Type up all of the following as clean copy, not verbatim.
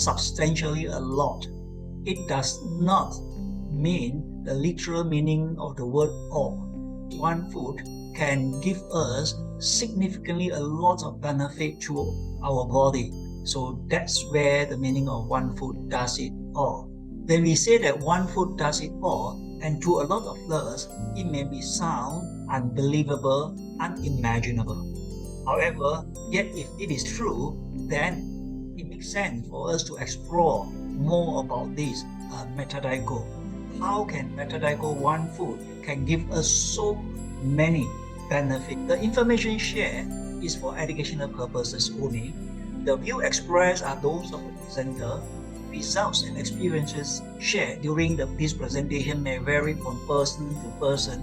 substantially a lot. It does not mean the literal meaning of the word all. One food can give us significantly a lot of benefit to our body. So that's where the meaning of one food does it all. When we say that one food does it all, and to a lot of us, it may be sound, unbelievable, unimaginable. However, yet if it is true, then it makes sense for us to explore more about this METADICHOL. How can METADICHOL one food can give us so many benefits? The information shared is for educational purposes only. The views expressed are those of the presenter. Results and experiences shared during this presentation may vary from person to person.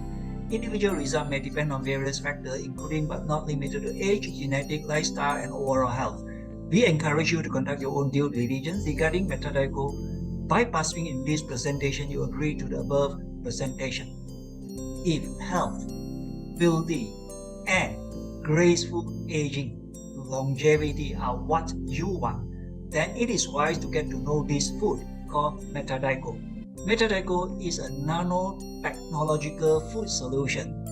Individual results may depend on various factors, including but not limited to age, genetic, lifestyle, and overall health. We encourage you to conduct your own due diligence regarding METADICHOL. By participating in this presentation, you agree to the above presentation. If health, wealthy, and graceful aging, longevity are what you want, then it is wise to get to know this food called METADICHOL. METADICHOL is a nanotechnological food solution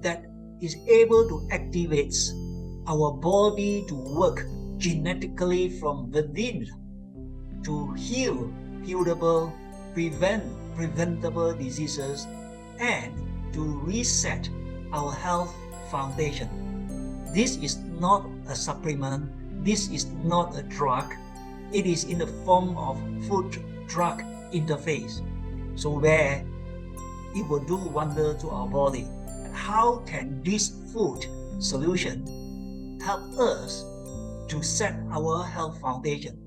that is able to activate our body to work genetically from within to heal healable, preventable diseases, and to reset our health foundation. This is not a supplement. This is not a drug. It is in the form of food-drug interface. So where it will do wonder to our body. How can this food solution help us to set our health foundation?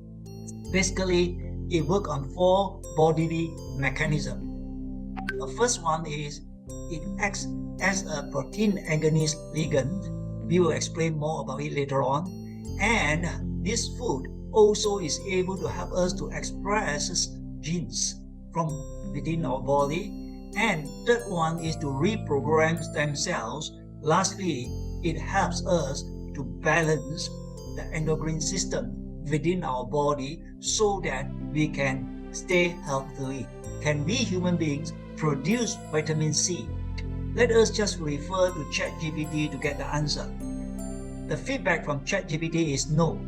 Basically, it works on 4 bodily mechanisms. The first one is it acts as a protein agonist ligand. We will explain more about it later on. And this food also is able to help us to express genes from within our body. And third one is to reprogram stem cells. Lastly, it helps us to balance the endocrine system within our body so that we can stay healthy. Can we human beings produce vitamin C? Let us just refer to ChatGPT to get the answer. The feedback from ChatGPT is no,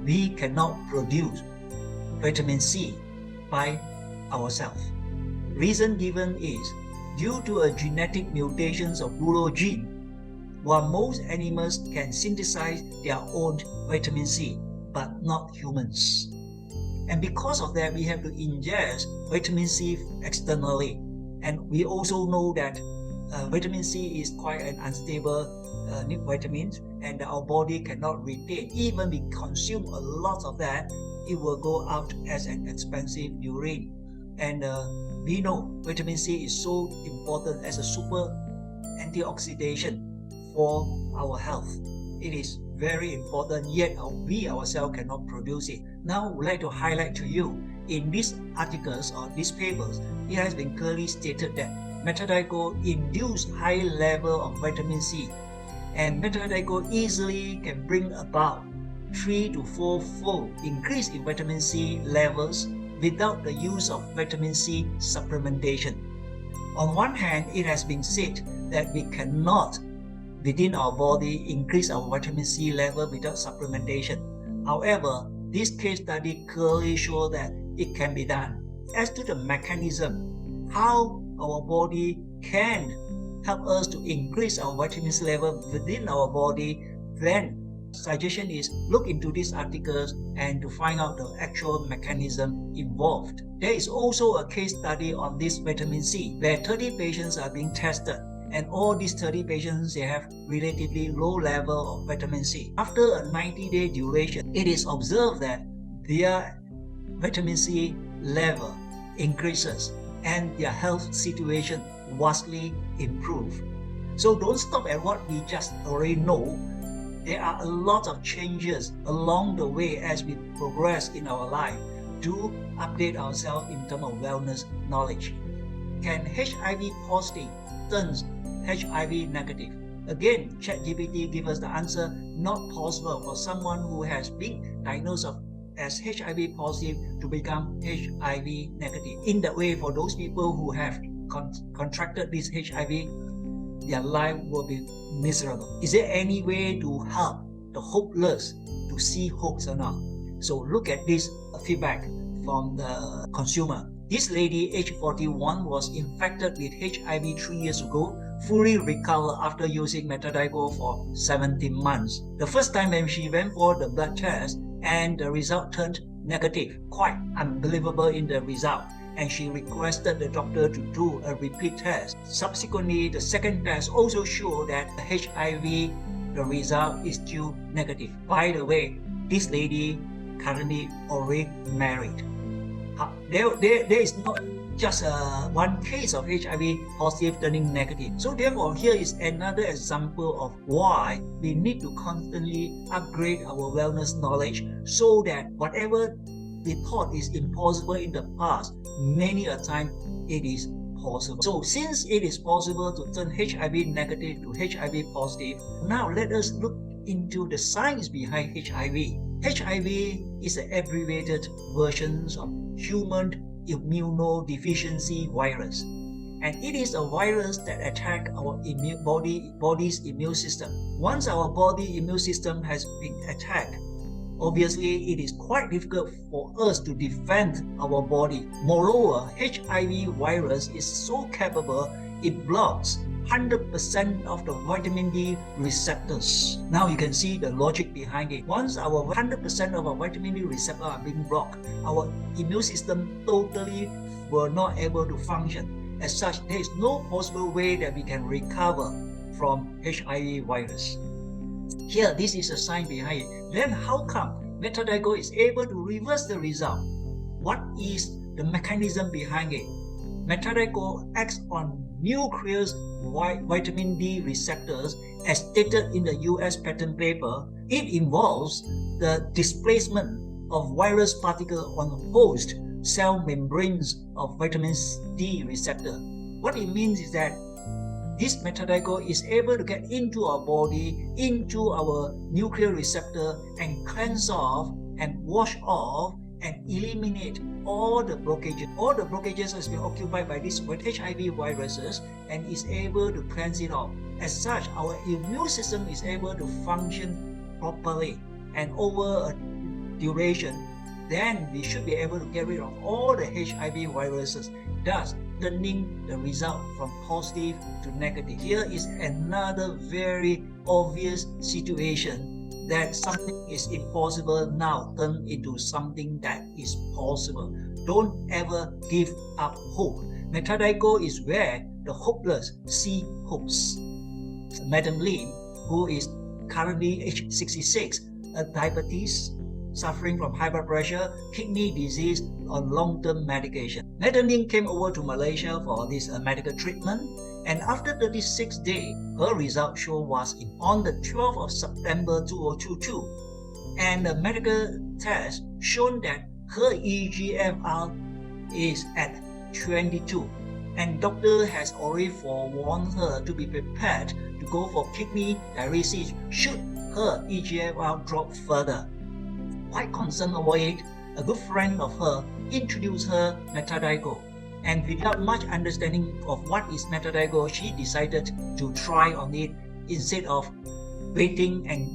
we cannot produce vitamin C by ourselves. Reason given is due to a genetic mutations of Guro gene, while most animals can synthesize their own vitamin C, but not humans. And because of that, we have to ingest vitamin C externally. And we also know that vitamin C is quite an unstable vitamin, and our body cannot retain. Even we consume a lot of that, it will go out as an expensive urine. And we know vitamin C is so important as a super antioxidant for our health. It is very important, yet we ourselves cannot produce it. Now I would like to highlight to you in these articles or these papers, it has been clearly stated that METADICHOL induces high level of vitamin C, and METADICHOL easily can bring about 3 to 4-fold increase in vitamin C levels without the use of vitamin C supplementation. On one hand, it has been said that we cannot within our body increase our vitamin C level without supplementation. However, this case study clearly shows that it can be done. As to the mechanism, how our body can help us to increase our vitamin C level within our body, then suggestion is look into these articles and to find out the actual mechanism involved. There is also a case study on this vitamin C where 30 patients are being tested, and all these 30 patients, they have relatively low level of vitamin C. After a 90-day duration, it is observed that their vitamin C level increases and their health situation vastly improved. So don't stop at what we just already know. There are a lot of changes along the way as we progress in our life to update ourselves in terms of wellness knowledge. Can HIV positive turn HIV negative? Again, ChatGPT gives us the answer, not possible for someone who has been diagnosed of as HIV positive to become HIV negative. In that way, for those people who have contracted this HIV, their life will be miserable. Is there any way to help the hopeless to see hopes or not? So look at this feedback from the consumer. This lady, age 41, was infected with HIV 3 years ago, fully recovered after using METADICHOL for 17 months. The first time when she went for the blood test and the result turned negative, quite unbelievable in the result, and she requested the doctor to do a repeat test. Subsequently, the second test also showed that HIV, the result is still negative. By the way, this lady currently already married. There is not just one case of HIV positive turning negative. So therefore, here is another example of why we need to constantly upgrade our wellness knowledge so that whatever we thought is impossible in the past, many a time it is possible. So since it is possible to turn HIV negative to HIV positive, now let us look into the science behind HIV. HIV is an abbreviated version of human immunodeficiency virus, and it is a virus that attacks our body's immune system. Once our body immune system has been attacked, obviously it is quite difficult for us to defend our body. Moreover, HIV virus is so capable, it blocks 100% of the vitamin D receptors. Now you can see the logic behind it. Once our 100% of our vitamin D receptors are being blocked, our immune system totally will not able to function. As such, there is no possible way that we can recover from HIV virus. Here, this is the science behind it. Then how come METADICHOL is able to reverse the result? What is the mechanism behind it? METADICHOL acts on nucleus vitamin D receptors as stated in the US patent paper. It involves the displacement of virus particles on host cell membranes of vitamin D receptor. What it means is that this METADICHOL is able to get into our body, into our nuclear receptor, and cleanse off and wash off and eliminate all the blockages. All the blockages has been occupied by these HIV viruses and is able to cleanse it off. As such, our immune system is able to function properly, and over a duration, then we should be able to get rid of all the HIV viruses, thus turning the result from positive to negative. Here is another very obvious situation that something is impossible now turn into something that is possible. Don't ever give up hope. METADICHOL is where the hopeless see hopes. Madam Lin, who is currently age 66, a diabetes, suffering from high blood pressure, kidney disease on long-term medication. Madam Lin came over to Malaysia for this medical treatment, and after 36 days, her result show was on the 12th of September 2022, and the medical test shown that her EGFR is at 22, and doctor has already forewarned her to be prepared to go for kidney dialysis should her EGFR drop further. Quite concerned about it, a good friend of her introduced her METADICHOL, and without much understanding of what is METADICHOL, she decided to try on it instead of waiting and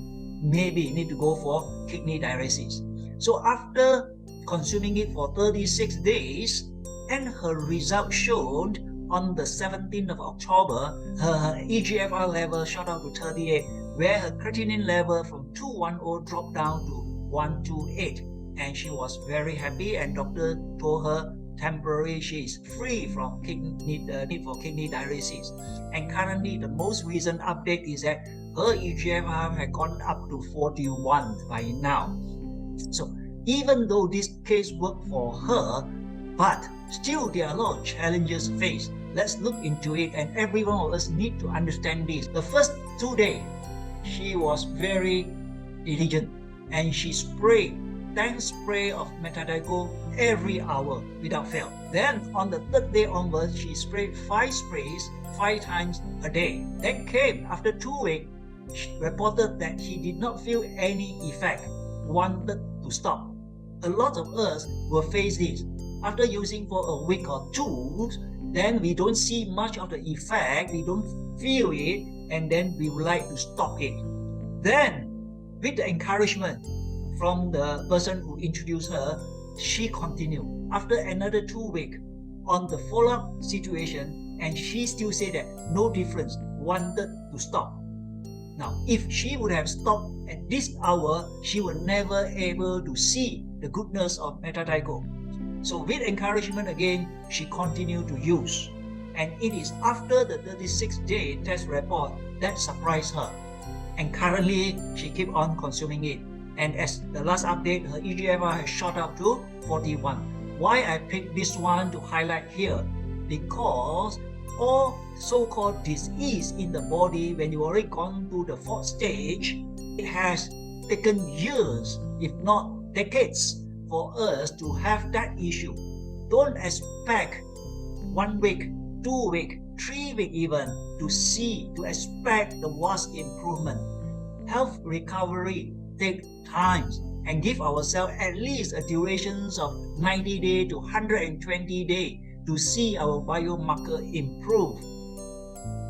maybe need to go for kidney dialysis. So after consuming it for 36 days, and her result showed on the 17th of October, her EGFR level shot up to 38, where her creatinine level from 210 dropped down to 128, and she was very happy, and doctor told her temporarily she is free from need for kidney dialysis. And currently the most recent update is that her EGFR had gone up to 41 by now. So even though this case worked for her, but still there are a lot of challenges faced. Let's look into it, and every one of us need to understand this. The first 2 days, she was very diligent, and she sprayed 10 spray of METADICHOL every hour without fail. Then on the 3rd day onwards, she sprayed 5 sprays 5 times a day. Then came after 2 weeks, she reported that she did not feel any effect, wanted to stop. a lot of us will face this. After using for a week or two, then we don't see much of the effect, we don't feel it, and then we would like to stop it. Then, with the encouragement from the person who introduced her, she continued. After another 2 weeks, on the follow-up situation, and she still said that no difference, wanted to stop. Now, if she would have stopped at this hour, she would never able to see the goodness of METADICHOL. So with encouragement again, she continued to use. And it is after the 36-day test report that surprised her. And currently, she keeps on consuming it. And as the last update, her eGFR has shot up to 41. Why I picked this one to highlight here? Because all so-called disease in the body, when you already gone to the 4th stage, it has taken years, if not decades, for us to have that issue. Don't expect 1 week, 2 weeks, 3 weeks even to expect the vast improvement. Health recovery takes time, and give ourselves at least a duration of 90 days to 120 days to see our biomarker improve.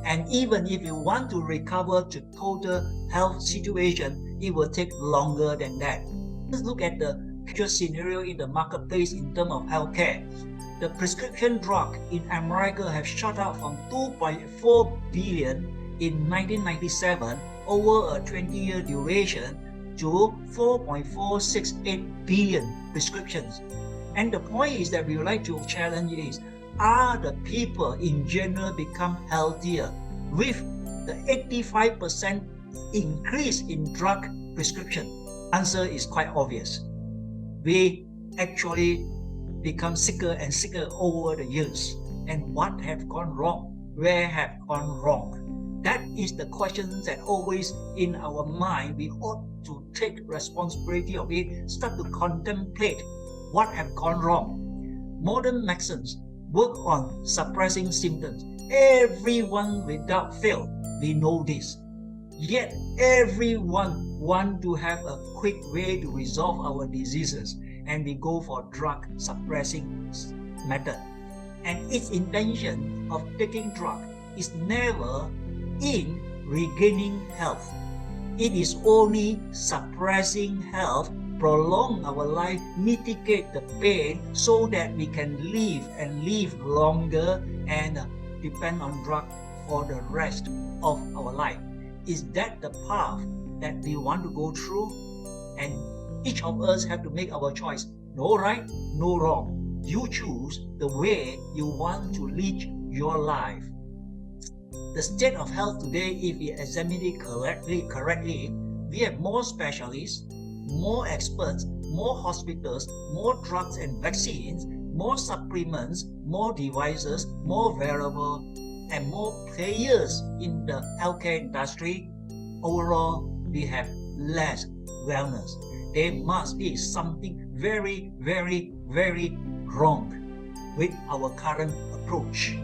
And even if you want to recover to total health situation, it will take longer than that. Let's look at the actual scenario in the marketplace in terms of healthcare. The prescription drug in America have shot up from 2.4 billion in 1997 over a 20-year duration to 4.468 billion prescriptions. And the point is that we would like to challenge is, are the people in general become healthier with the 85% increase in drug prescription? Answer is quite obvious. We actually become sicker and sicker over the years. And what have gone wrong? Where have gone wrong? That is the questions that always in our mind. We ought to take responsibility of it, start to contemplate what have gone wrong. Modern medicines work on suppressing symptoms. Everyone without fail, we know this. Yet everyone want to have a quick way to resolve our diseases, and we go for drug suppressing method. And its intention of taking drug is never in regaining health. It is only suppressing health, prolong our life, mitigate the pain so that we can live and live longer and depend on drug for the rest of our life. Is that the path that we want to go through? And each of us have to make our choice. No right, no wrong. You choose the way you want to lead your life. The state of health today, if we examine it correctly, we have more specialists, more experts, more hospitals, more drugs and vaccines, more supplements, more devices, more variables, and more players in the healthcare industry. Overall, we have less wellness. There must be something very, very, very wrong with our current approach.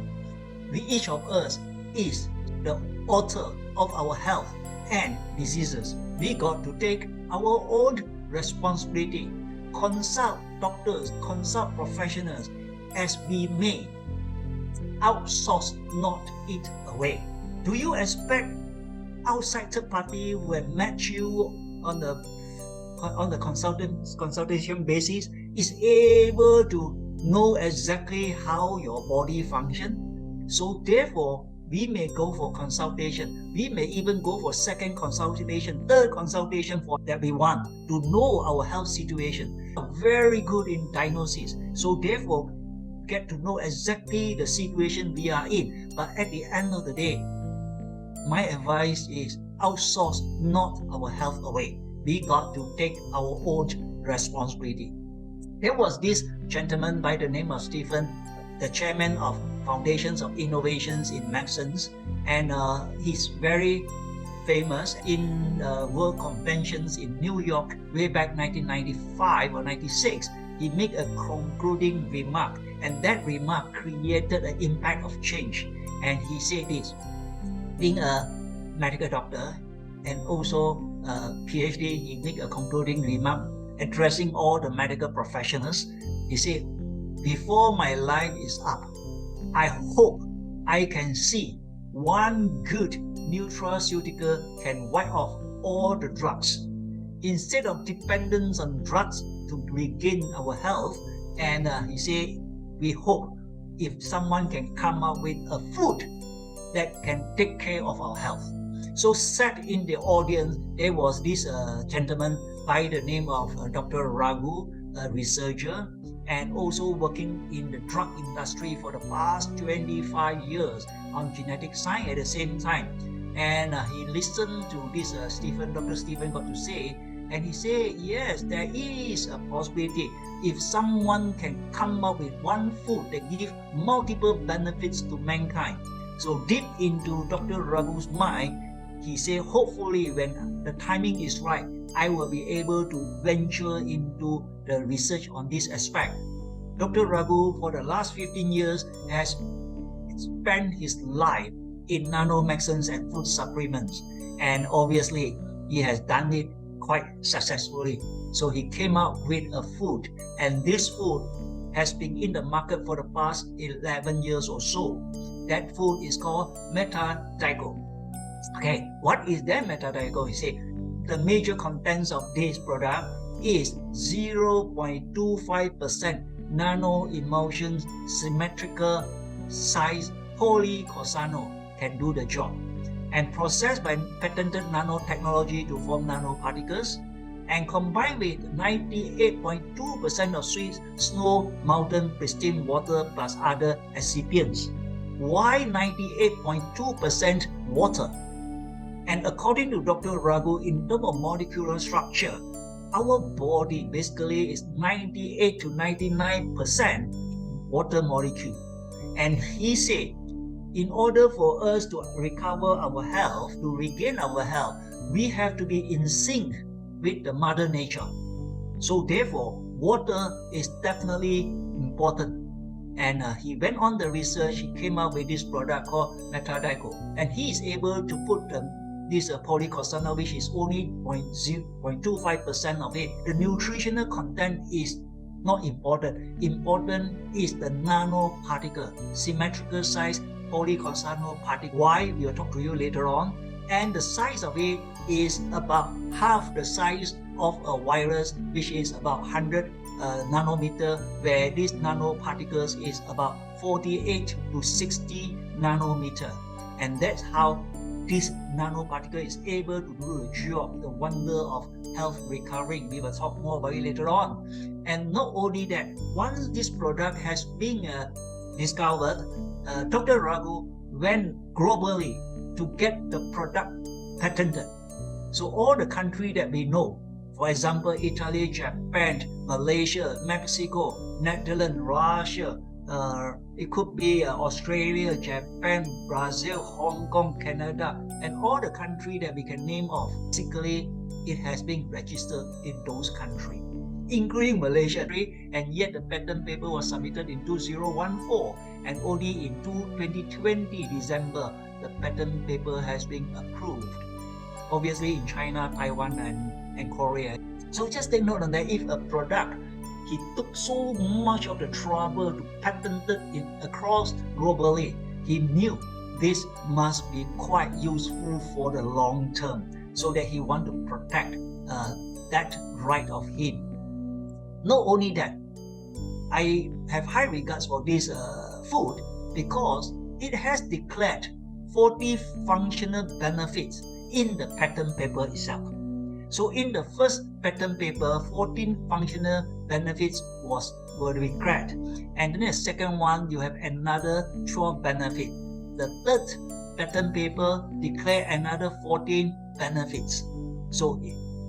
Each of us is the author of our health and diseases. We got to take our own responsibility. Consult doctors, consult professionals as we may. Outsource, not it away. Do you expect outside third party will match you on the consultation basis, is able to know exactly how your body functions? So therefore, we may go for consultation. We may even go for second consultation, third consultation for that we want to know our health situation. Very good in diagnosis. So therefore, get to know exactly the situation we are in. But at the end of the day, my advice is outsource not our health away. We got to take our own responsibility. There was this gentleman by the name of Stephen, the chairman of Foundations of Innovations in Medicines, and he's very famous in world conventions in New York way back 1995 or 96. He made a concluding remark, and that remark created an impact of change. And he said this: being a medical doctor and also a PhD, he made a concluding remark addressing all the medical professionals. He said, before my life is up, I hope I can see one good nutraceutical can wipe off all the drugs. Instead of dependence on drugs to regain our health, and he said, we hope if someone can come up with a food that can take care of our health. So sat in the audience, there was this gentleman by the name of Dr. Raghu, a researcher, and also working in the drug industry for the past 25 years on genetic science at the same time. And he listened to this Dr. Stephen got to say, and he said, yes, there is a possibility if someone can come up with one food that gives multiple benefits to mankind. So deep into Dr. Raghu's mind, he said, hopefully when the timing is right, I will be able to venture into the research on this aspect. Dr. Raghu, for the last 15 years, has spent his life in nanomedicines and food supplements. And obviously, he has done it quite successfully. So he came up with a food, and this food has been in the market for the past 11 years or so. That food is called METADICHOL. Okay, what is that METADICHOL? He said, the major contents of this product is 0.25% nano-emulsion symmetrical size policosanol can do the job, and processed by patented nanotechnology to form nanoparticles, and combined with 98.2% of sweet snow mountain pristine water plus other excipients. Why 98.2% water? And according to Dr. Raghu, in terms of molecular structure, our body basically is 98 to 99% water molecule. And he said, in order for us to recover our health, to regain our health, we have to be in sync with the Mother Nature. So therefore, water is definitely important. And he went on the research, he came up with this product called METADICHOL. And he is able to put this policosanol, which is only 0.25% of it. The nutritional content is not important. Important is the nanoparticle, symmetrical size policosanol particle. Why? We will talk to you later on. And the size of it is about half the size of a virus, which is about 100 nanometer, where this nanoparticles is about 48 to 60 nanometer. And that's how this nanoparticle is able to do the job, the wonder of health recovering. We will talk more about it later on. And not only that, once this product has been discovered, Dr. Raghu went globally to get the product patented. So all the countries that we know, for example, Italy, Japan, Malaysia, Mexico, Netherlands, Russia, it could be Australia, Japan, Brazil, Hong Kong, Canada, and all the countries that we can name off. Basically, it has been registered in those countries, including Malaysia, and yet the patent paper was submitted in 2014, and only in 2020 December, the patent paper has been approved. Obviously in China, Taiwan, and Korea. So just take note on that. If a product, he took so much of the trouble to patent it across globally, he knew this must be quite useful for the long term, so that he want to protect that right of him. Not only that, I have high regards for this food because it has declared 40 functional benefits in the patent paper itself. So in the first patent paper, 14 functional benefits were declared. And then the second one, you have another 12 benefits. The third patent paper declared another 14 benefits. So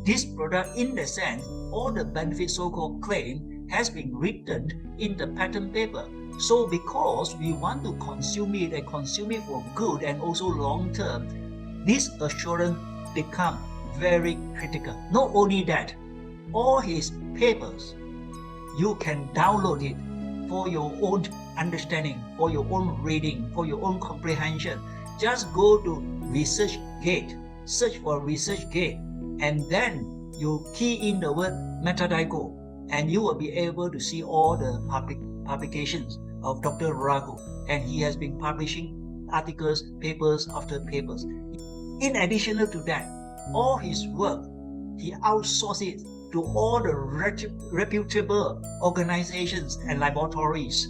this product, in the sense, all the benefits so-called claim has been written in the patent paper. So because we want to consume it and consume it for good and also long term, this assurance becomes very critical. Not only that, all his papers, you can download it for your own understanding, for your own reading, for your own comprehension. Just go to ResearchGate, search for ResearchGate, and then you key in the word METADICHOL, and you will be able to see all the publications of Dr. Raghu, and he has been publishing articles, papers after papers. In addition to that, all his work, he outsourced it to all the reputable organizations and laboratories.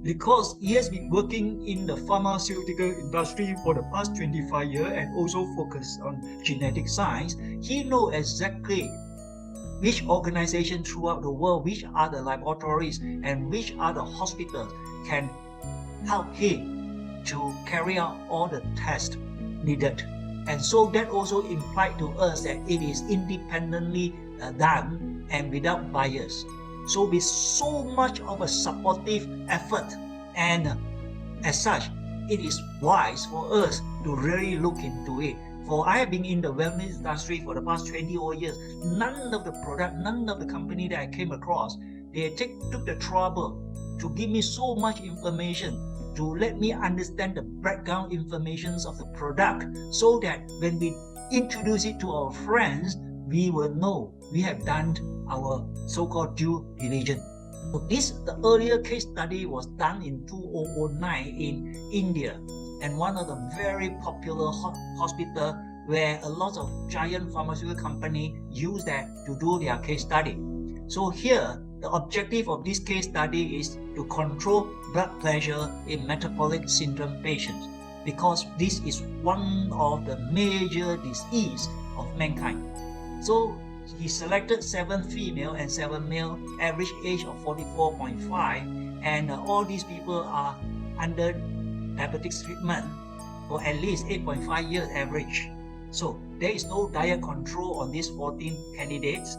Because he has been working in the pharmaceutical industry for the past 25 years and also focused on genetic science, he knows exactly which organization throughout the world, which are the laboratories and which are the hospitals can help him to carry out all the tests needed. And so that also implied to us that it is independently done and without bias. So with so much of a supportive effort, and as such, it is wise for us to really look into it. For I have been in the wellness industry for the past 20 odd years. None of the product, none of the company that I came across, they took the trouble to give me so much information, to let me understand the background informations of the product, so that when we introduce it to our friends, we will know we have done our so-called due diligence. So the earlier case study was done in 2009 in India, and one of the very popular hospital where a lot of giant pharmaceutical company use that to do their case study. So here, the objective of this case study is to control blood pressure in metabolic syndrome patients, because this is one of the major diseases of mankind. So he selected 7 female and 7 male, average age of 44.5, and all these people are under diabetes treatment for at least 8.5 years average. So there is no diet control on these 14 candidates.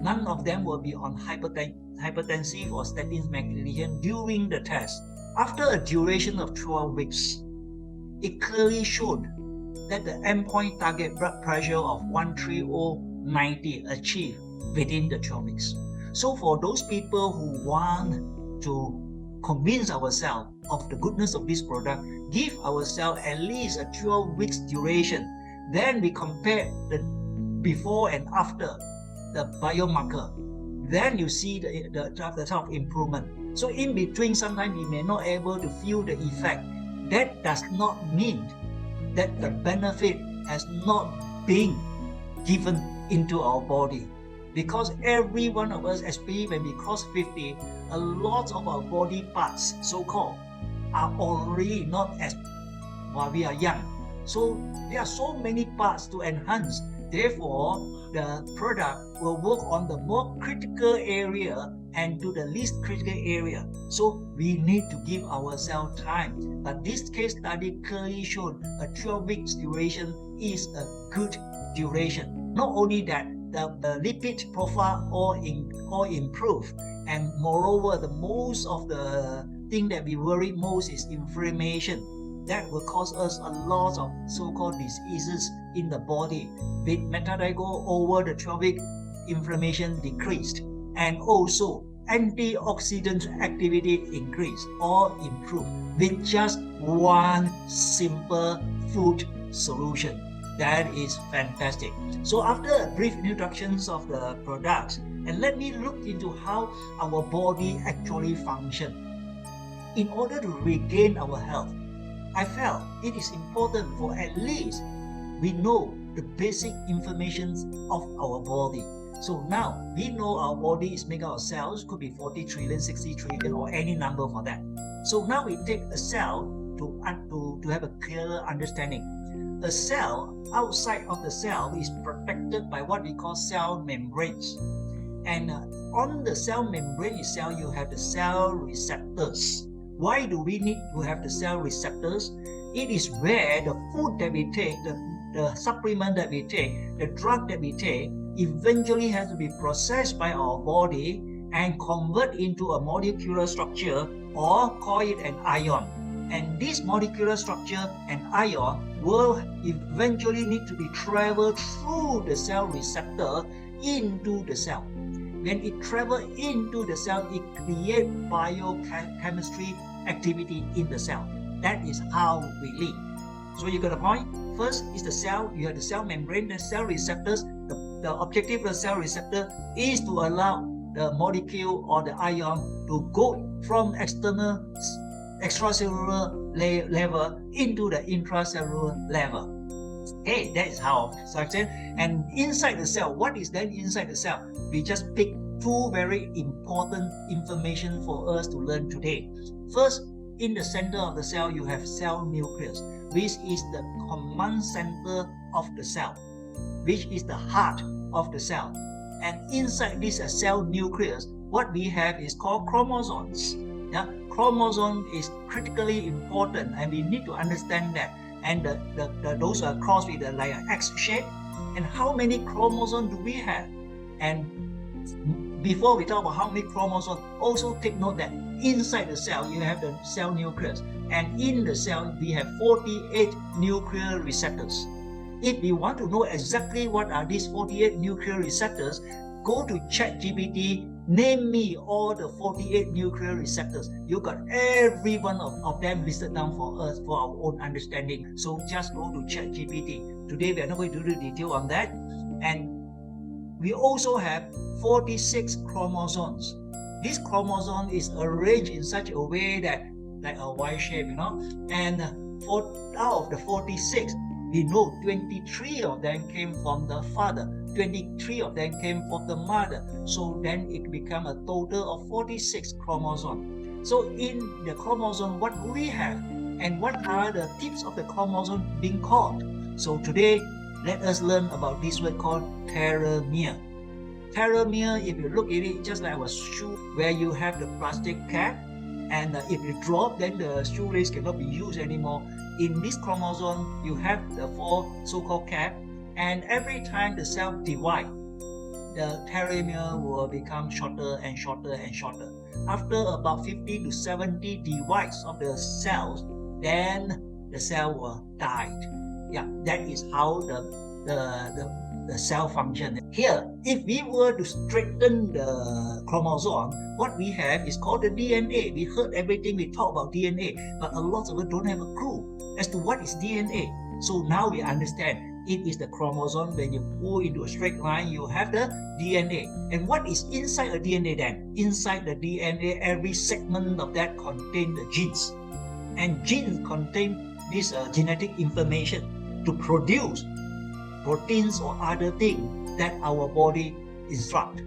None of them will be on hypertensive or statin medication during the test. After a duration of 12 weeks, it clearly showed that the endpoint target blood pressure of 130/90 achieved within the 12 weeks. So for those people who want to convince ourselves of the goodness of this product, give ourselves at least a 12 weeks duration. Then we compare the before and after the biomarker. Then you see the type of improvement. So in between, sometimes we may not able to feel the effect. That does not mean that the benefit has not been given into our body. Because every one of us, especially when we cross 50, a lot of our body parts, so-called, are already not as while we are young. So there are so many parts to enhance. Therefore, the product will work on the more critical area and to the least critical area. So we need to give ourselves time. But this case study clearly showed a 12 weeks duration is a good duration. Not only that, the lipid profile all improve, and moreover, the most of the thing that we worry most is inflammation. That will cause us a lot of so-called diseases in the body. With METADICHOL over the 12-week, inflammation decreased, and also antioxidant activity increased or improved with just one simple food solution. That is fantastic. So after a brief introductions of the products, and let me look into how our body actually functions. In order to regain our health, I felt it is important for at least we know the basic information of our body. So now we know our body is made out of cells, could be 40 trillion, 60 trillion, or any number for that. So now we take a cell to have a clearer understanding. A cell, outside of the cell, is protected by what we call cell membranes. And on the cell membrane itself, you have the cell receptors. Why do we need to have the cell receptors? It is where the food that we take, the supplement that we take, the drug that we take, eventually has to be processed by our body and convert into a molecular structure, or call it an ion. And this molecular structure and ion will eventually need to be traveled through the cell receptor into the cell. When it travels into the cell, it creates biochemistry activity in the cell. That is how we live. So you got a point? First is the cell, you have the cell membrane, the cell receptors, the the objective of the cell receptor is to allow the molecule or the ion to go from extracellular level into the intracellular level. Okay, that is how structure. And inside the cell, what is then inside the cell? We just pick two very important information for us to learn today. First, in the center of the cell, you have cell nucleus, which is the command center of the cell, which is the heart of the cell. And inside this cell nucleus, what we have is called chromosomes. Yeah? Chromosome is critically important, and we need to understand that. And those are crossed with like an X shape. And how many chromosomes do we have? And before we talk about how many chromosomes, also take note that inside the cell you have the cell nucleus, and in the cell we have 48 nuclear receptors. If we want to know exactly what are these 48 nuclear receptors, go to ChatGPT, name me all the 48 nuclear receptors. You got every one of them listed down for us for our own understanding. So just go to ChatGPT. Today we are not going to do the detail on that. And we also have 46 chromosomes. This chromosome is arranged in such a way that like a Y shape, and out of the 46, we know 23 of them came from the father, 23 of them came from the mother. So then it becomes a total of 46 chromosomes. So in the chromosome, what do we have? And what are the tips of the chromosome being called? So today, let us learn about this word called telomere. Telomere, if you look at it, just like a shoe where you have the plastic cap, and if you drop, then the shoelace cannot be used anymore. In this chromosome, you have the 4 so-called cap, and every time the cell divides, the telomere will become shorter and shorter and shorter. After about 50 to 70 divides of the cells, then the cell will die. Yeah, that is how the cell function. Here, if we were to straighten the chromosome, what we have is called the DNA. We heard everything, we talk about DNA, but a lot of us don't have a clue as to what is DNA. So now we understand it is the chromosome. When you pull into a straight line, you have the DNA. And what is inside a DNA then? Inside the DNA, every segment of that contains the genes. And genes contain this genetic information to produce proteins or other things that our body instructs.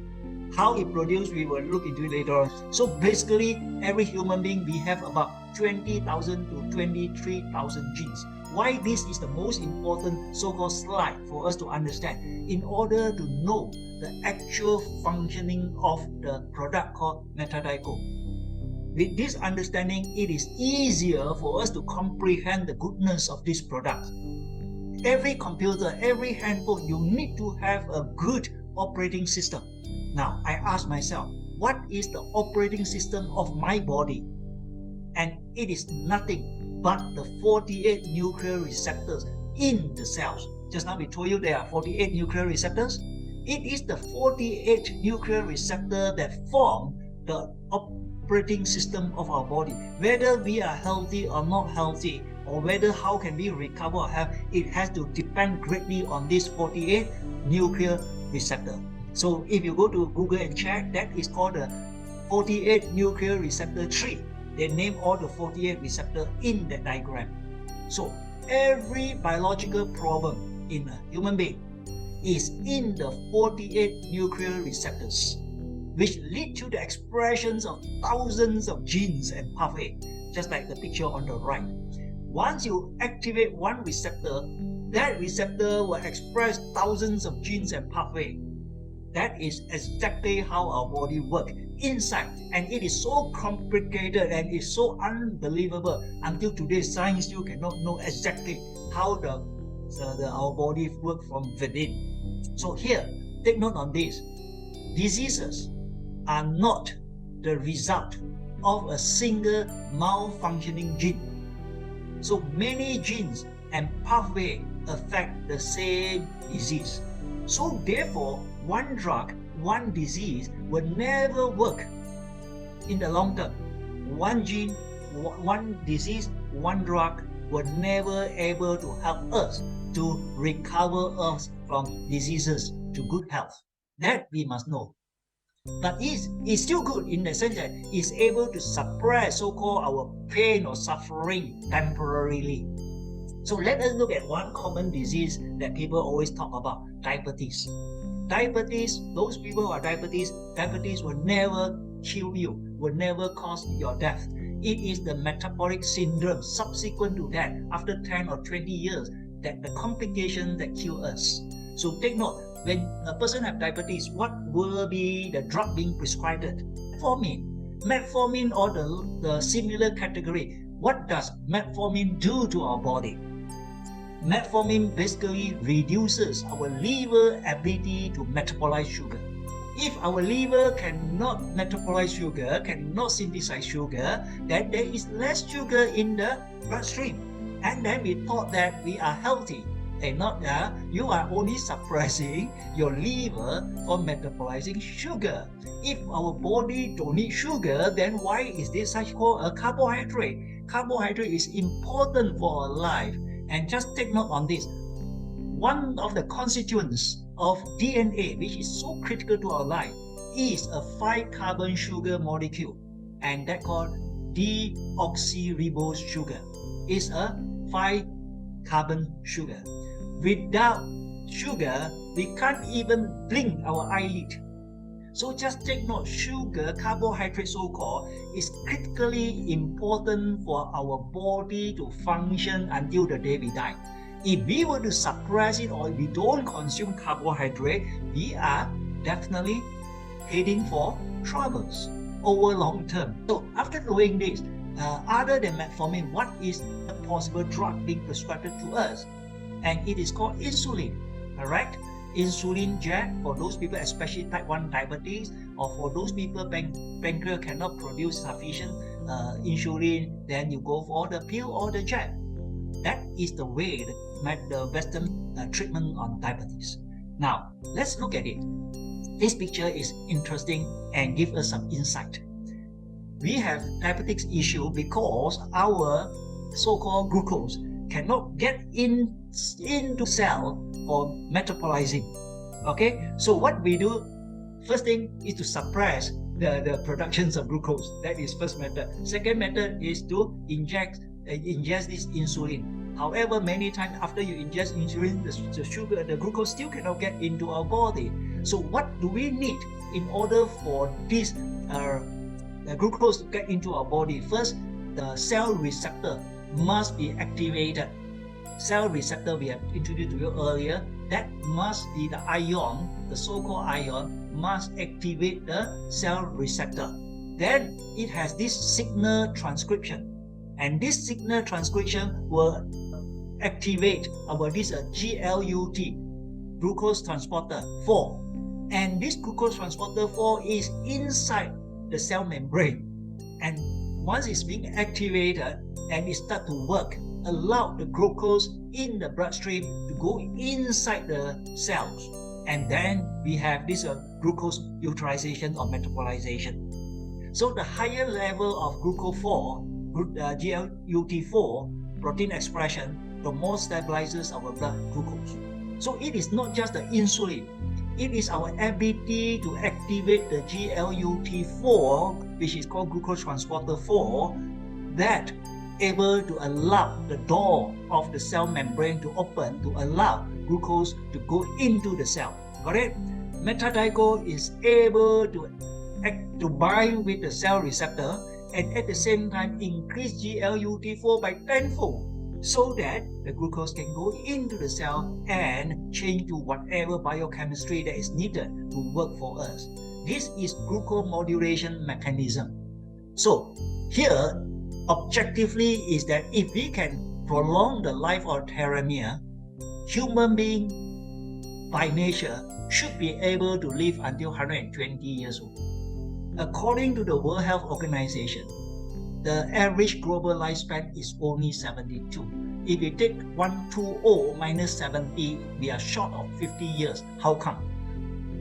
How it produces, we will look into it later on. So basically, every human being, we have about 20,000 to 23,000 genes. Why this is the most important so-called slide for us to understand? In order to know the actual functioning of the product called METADICHOL. With this understanding, it is easier for us to comprehend the goodness of this product. Every computer, every handphone, you need to have a good operating system. Now, I ask myself, what is the operating system of my body? And it is nothing but the 48 nuclear receptors in the cells. Just now we told you there are 48 nuclear receptors. It is the 48 nuclear receptors that form the operating system of our body. Whether we are healthy or not healthy, or whether how can we recover our health, it has to depend greatly on this 48 nuclear receptor. So if you go to Google and check, that is called the 48 nuclear receptor tree. They name all the 48 receptors in that diagram. So every biological problem in a human being is in the 48 nuclear receptors, which lead to the expressions of thousands of genes and pathways, just like the picture on the right. Once you activate one receptor, that receptor will express thousands of genes and pathways. That is exactly how our body works inside, and it is so complicated and it's so unbelievable. Until today, science still cannot know exactly how our body works from within. So here, take note on this. Diseases are not the result of a single malfunctioning gene. So many genes and pathways affect the same disease. So therefore, one drug, one disease will never work in the long term. One gene, one disease, one drug were never able to help us to recover us from diseases to good health. That we must know. But it's still good in the sense that it's able to suppress so-called our pain or suffering temporarily. So let us look at one common disease that people always talk about, diabetes. Diabetes, those people who are diabetes will never kill you, will never cause your death. It is the metabolic syndrome subsequent to that, after 10 or 20 years, that the complications that kill us. So take note, when a person has diabetes, what will be the drug being prescribed? Metformin or the similar category. What does metformin do to our body? Metformin basically reduces our liver ability to metabolize sugar. If our liver cannot metabolize sugar, cannot synthesize sugar, then there is less sugar in the bloodstream. And then we thought that we are healthy. And not that you are only suppressing your liver from metabolizing sugar. If our body don't need sugar, then why is this such called a carbohydrate? Carbohydrate is important for our life. And just take note on this. One of the constituents of DNA, which is so critical to our life, is a 5-carbon sugar molecule, and that called deoxyribose sugar. It's a 5-carbon sugar. Without sugar, we can't even blink our eyelid. So just take note, sugar, carbohydrate so-called, is critically important for our body to function until the day we die. If we were to suppress it or if we don't consume carbohydrate, we are definitely heading for troubles over long term. So after knowing this, other than metformin, what is the possible drug being prescribed to us? And it is called insulin, correct? Insulin jet for those people, especially type 1 diabetes, or for those people pancreas cannot produce sufficient insulin, then you go for the pill or the jet. That is the way the Western treatment on diabetes. Now, let's look at it. This picture is interesting and gives us some insight. We have diabetes issue because our so-called glucose cannot get into cell for metabolizing. Okay, so what we do, first thing is to suppress the productions of glucose. That is first method. Second method is to ingest this insulin. However, many times after you ingest insulin, the sugar, the glucose still cannot get into our body. So what do we need in order for this the glucose to get into our body? First, the cell receptor must be activated. Cell receptor we have introduced to you earlier, that must be the ion, the so-called ion, must activate the cell receptor. Then it has this signal transcription. And this signal transcription will activate this GLUT, glucose transporter 4. And this glucose transporter 4 is inside the cell membrane. And once it's being activated and it starts to work, allow the glucose in the bloodstream to go inside the cells. And then we have this glucose utilization or metabolization. So the higher level of glucose-4, GLUT4 protein expression, the more stabilizes our blood glucose. So it is not just the insulin, it is our ability to activate the GLUT4, which is called glucose transporter 4, that able to allow the door of the cell membrane to open to allow glucose to go into the cell. Got it? METADICHOL is able to bind with the cell receptor and at the same time increase GLUT4 by tenfold so that the glucose can go into the cell and change to whatever biochemistry that is needed to work for us. This is glucose modulation mechanism. So here, objectively is that if we can prolong the life of telomere, human being by nature should be able to live until 120 years old. According to the World Health Organization, the average global lifespan is only 72. If we take 120 minus 70, we are short of 50 years. How come?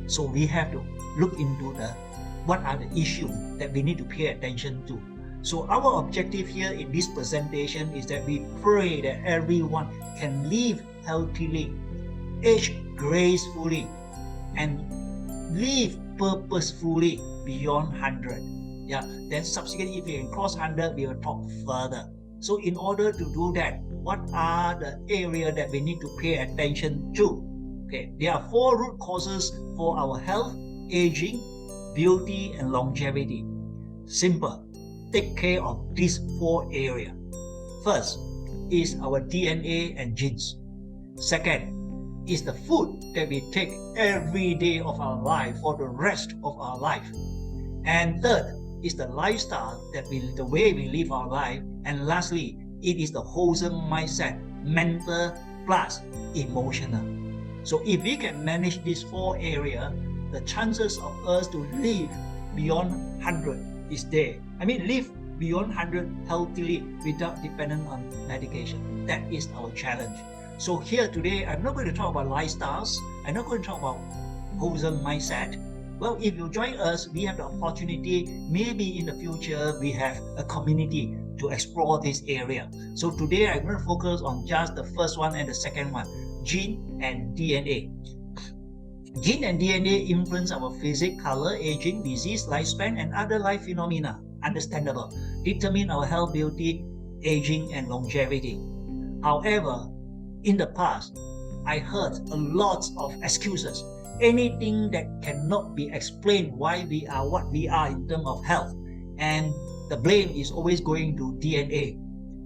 So we have to look into what are the issues that we need to pay attention to. So our objective here in this presentation is that we pray that everyone can live healthily, age gracefully, and live purposefully beyond 100. Yeah. Then subsequently, if we cross 100, we will talk further. So in order to do that, what are the areas that we need to pay attention to? Okay, there are 4 root causes for our health, aging, beauty, and longevity. Simple. Take care of these 4 areas. First is our DNA and genes. Second is the food that we take every day of our life for the rest of our life. And third is the lifestyle the way we live our life. And lastly, it is the wholesome mindset, mental plus emotional. So if we can manage these 4 areas, the chances of us to live beyond 100 is there. I mean, live beyond 100 healthily without dependence on medication. That is our challenge. So here today, I'm not going to talk about lifestyles. I'm not going to talk about wholesome mindset. Well, if you join us, we have the opportunity, maybe in the future, we have a community to explore this area. So today, I'm going to focus on just the first one and the second one, gene and DNA. Gene and DNA influence our physics, color, aging, disease, lifespan, and other life phenomena. Understandable. Determine our health, beauty, aging, and longevity. However, in the past, I heard a lot of excuses. Anything that cannot be explained why we are what we are in terms of health. And the blame is always going to DNA.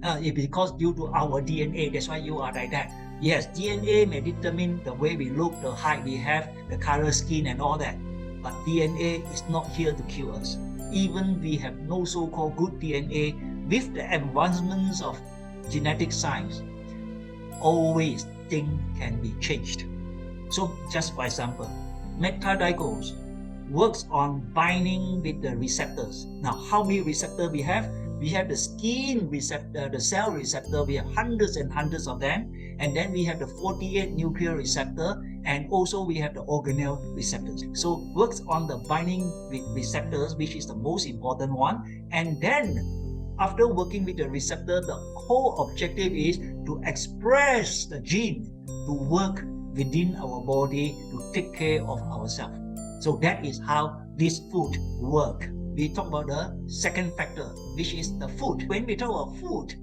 It's because due to our DNA, that's why you are like that. Yes, DNA may determine the way we look, the height we have, the color skin and all that. But DNA is not here to cure us. Even we have no so-called good DNA, with the advancements of genetic science, always things can be changed. So just for example, METADICHOL works on binding with the receptors. Now, how many receptors we have? We have the skin receptor, the cell receptor, we have hundreds and hundreds of them. And then we have the 48 nuclear receptor, and also we have the organelle receptors. So works on the binding with receptors, which is the most important one. And then after working with the receptor, the whole objective is to express the gene to work within our body to take care of ourselves. So that is how this food works. We talk about the second factor, which is the food. When we talk about food,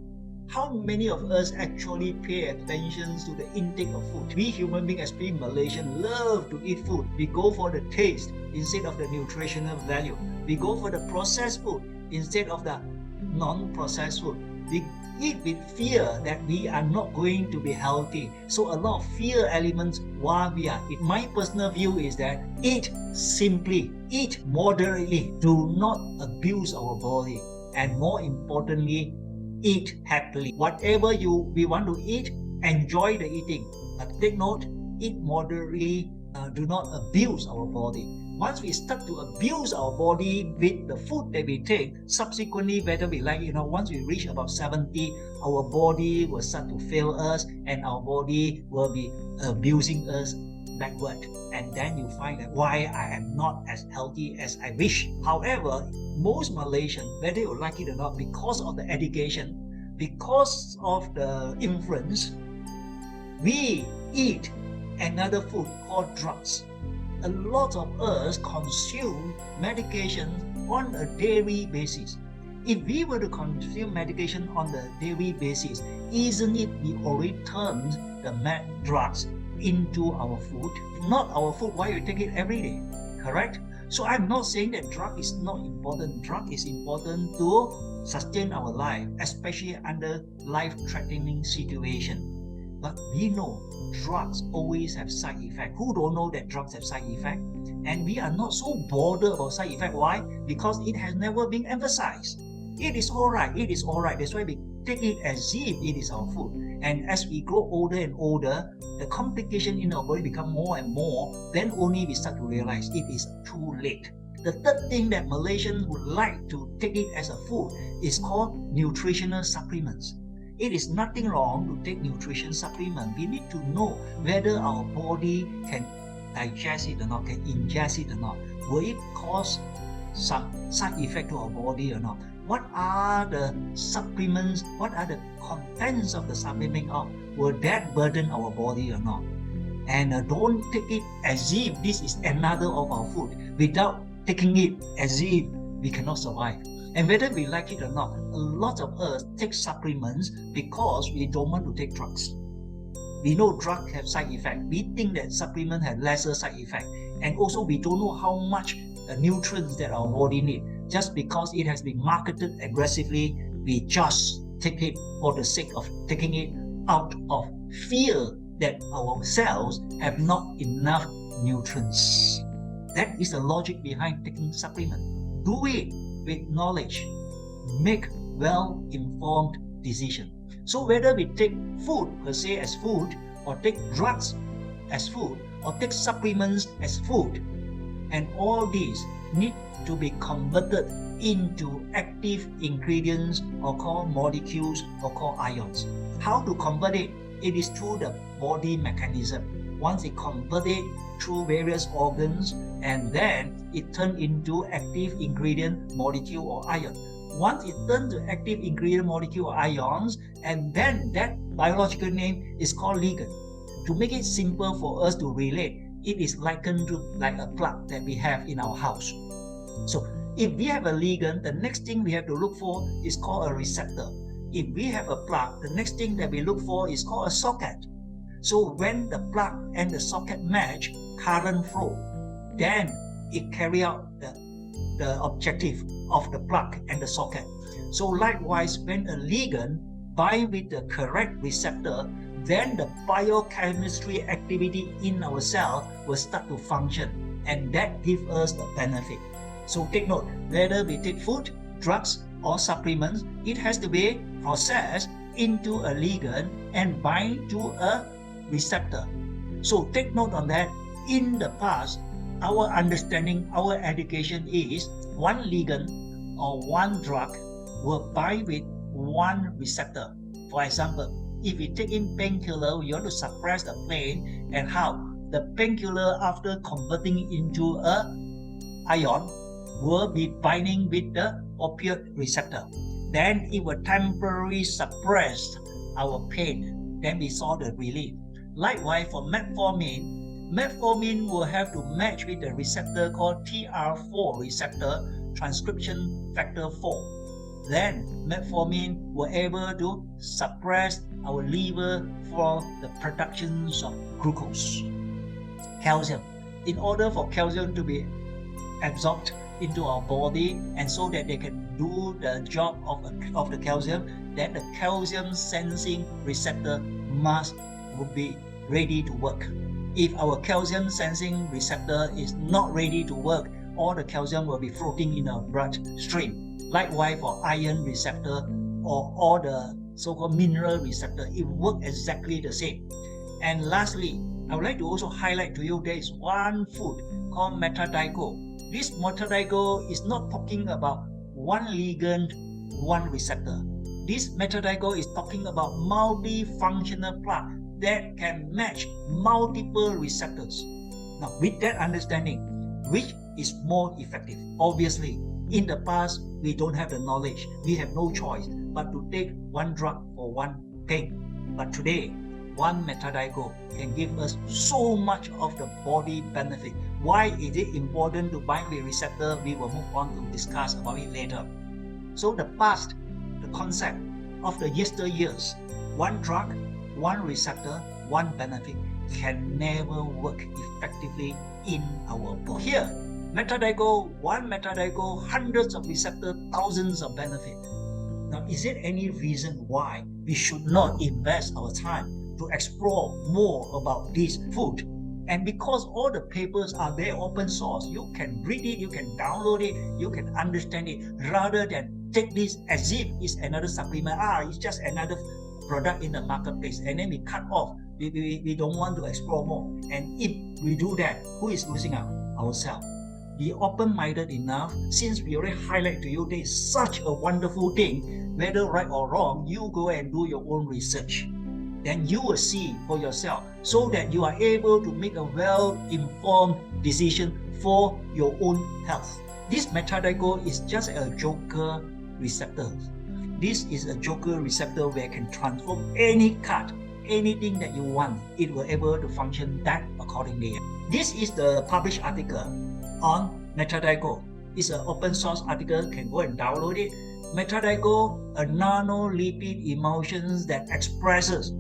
how many of us actually pay attention to the intake of food? We human beings, especially Malaysians, love to eat food. We go for the taste instead of the nutritional value. We go for the processed food instead of the non-processed food. We eat with fear that we are not going to be healthy. So a lot of fear elements while we are eating. My personal view is that eat simply, eat moderately, do not abuse our body, and more importantly, eat happily. Whatever we want to eat, enjoy the eating. But take note, eat moderately, do not abuse our body. Once we start to abuse our body with the food that we take, subsequently, whether we like, once we reach about 70, our body will start to fail us and our body will be abusing us backward. And then you find that why I am not as healthy as I wish. However, most Malaysians, whether you like it or not, because of the education, because of the influence, we eat another food called drugs. A lot of us consume medication on a daily basis. If we were to consume medication on a daily basis, isn't it we already turned the drugs into our food? Not our food, why we take it every day, correct? So I'm not saying that drug is not important. Drug is important to sustain our life, especially under life-threatening situation. But we know drugs always have side effects. Who don't know that drugs have side effects? And we are not so bothered about side effects. Why? Because it has never been emphasized. It is alright, it is alright. That's why we take it as if it is our food. And as we grow older and older, the complication in our body become more and more. Then only we start to realize it is too late. The third thing that Malaysians would like to take it as a food is called nutritional supplements. It is nothing wrong to take nutrition supplement. We need to know whether our body can digest it or not, can ingest it or not. Will it cause some side effect to our body or not? what are the supplements, what are the contents of the supplement of, will that burden our body or not? And don't take it as if this is another of our food, without taking it as if we cannot survive. And whether we like it or not, a lot of us take supplements because we don't want to take drugs. We know drugs have side effects. We think that supplements have lesser side effects. And also we don't know how much nutrients that our body needs. Just because it has been marketed aggressively, we just take it for the sake of taking it out of fear that our cells have not enough nutrients. That is the logic behind taking supplements. Do it with knowledge. Make well-informed decisions. So whether we take food per se as food, or take drugs as food, or take supplements as food, and all these need to be converted into active ingredients or called molecules or called ions. How to convert it? It is through the body mechanism. Once it converted through various organs, and then it turned into active ingredient, molecule or ion. Once it turns to active ingredient, molecule or ions, and then that biological name is called ligand. To make it simple for us to relate, it is likened to like a plug that we have in our house. So if we have a ligand, the next thing we have to look for is called a receptor. If we have a plug, the next thing that we look for is called a socket. So when the plug and the socket match current flow, then it carry out the objective of the plug and the socket. So likewise, when a ligand binds with the correct receptor, then the biochemistry activity in our cell will start to function, and that gives us the benefit. So take note, whether we take food, drugs or supplements, it has to be processed into a ligand and bind to a receptor. So take note on that. In the past, our understanding, our education is one ligand or one drug will bind with one receptor. For example, if we take in painkiller, we want to suppress the pain, and how the painkiller after converting into a ion will be binding with the opioid receptor. Then it will temporarily suppress our pain. Then we saw the relief. Likewise for metformin, metformin will have to match with the receptor called TR4 receptor, transcription factor 4. Then metformin will able to suppress our liver for the productions of glucose. Calcium. In order for calcium to be absorbed into our body, and so that they can do the job of the calcium, then the calcium sensing receptor must be ready to work. If our calcium sensing receptor is not ready to work, all the calcium will be floating in our bloodstream. Likewise for iron receptor or all the so-called mineral receptor, it works exactly the same. And lastly, I would like to also highlight to you there is one food called METADICHOL. This METADICHOL is not talking about one ligand, one receptor. This METADICHOL is talking about multifunctional plug that can match multiple receptors. Now, with that understanding, which is more effective? Obviously, in the past, we don't have the knowledge. We have no choice but to take one drug for one pain. But today, one METADICHOL can give us so much of the body benefit. Why is it important to bind with receptor? We will move on to discuss about it later. So the past, the concept of the yesteryears, one drug, one receptor, one benefit can never work effectively in our body. Here, METADICHOL, one METADICHOL, hundreds of receptors, thousands of benefits. Now, is there any reason why we should not invest our time to explore more about this food? And because all the papers are there open source, you can read it, you can download it, you can understand it, rather than take this as if it's another supplement. It's just another product in the marketplace, and then we cut off. We don't want to explore more. And if we do that, who is losing out? Ourselves. Be open-minded enough. Since we already highlight to you, there is such a wonderful thing, whether right or wrong, you go and do your own research. Then you will see for yourself, so that you are able to make a well-informed decision for your own health. This METADICHOL is just a joker receptor. This is a joker receptor where it can transform any cut, anything that you want. It will able to function that accordingly. This is the published article on METADICHOL. It's an open source article, you can go and download it. METADICHOL, a nanolipid emulsion that expresses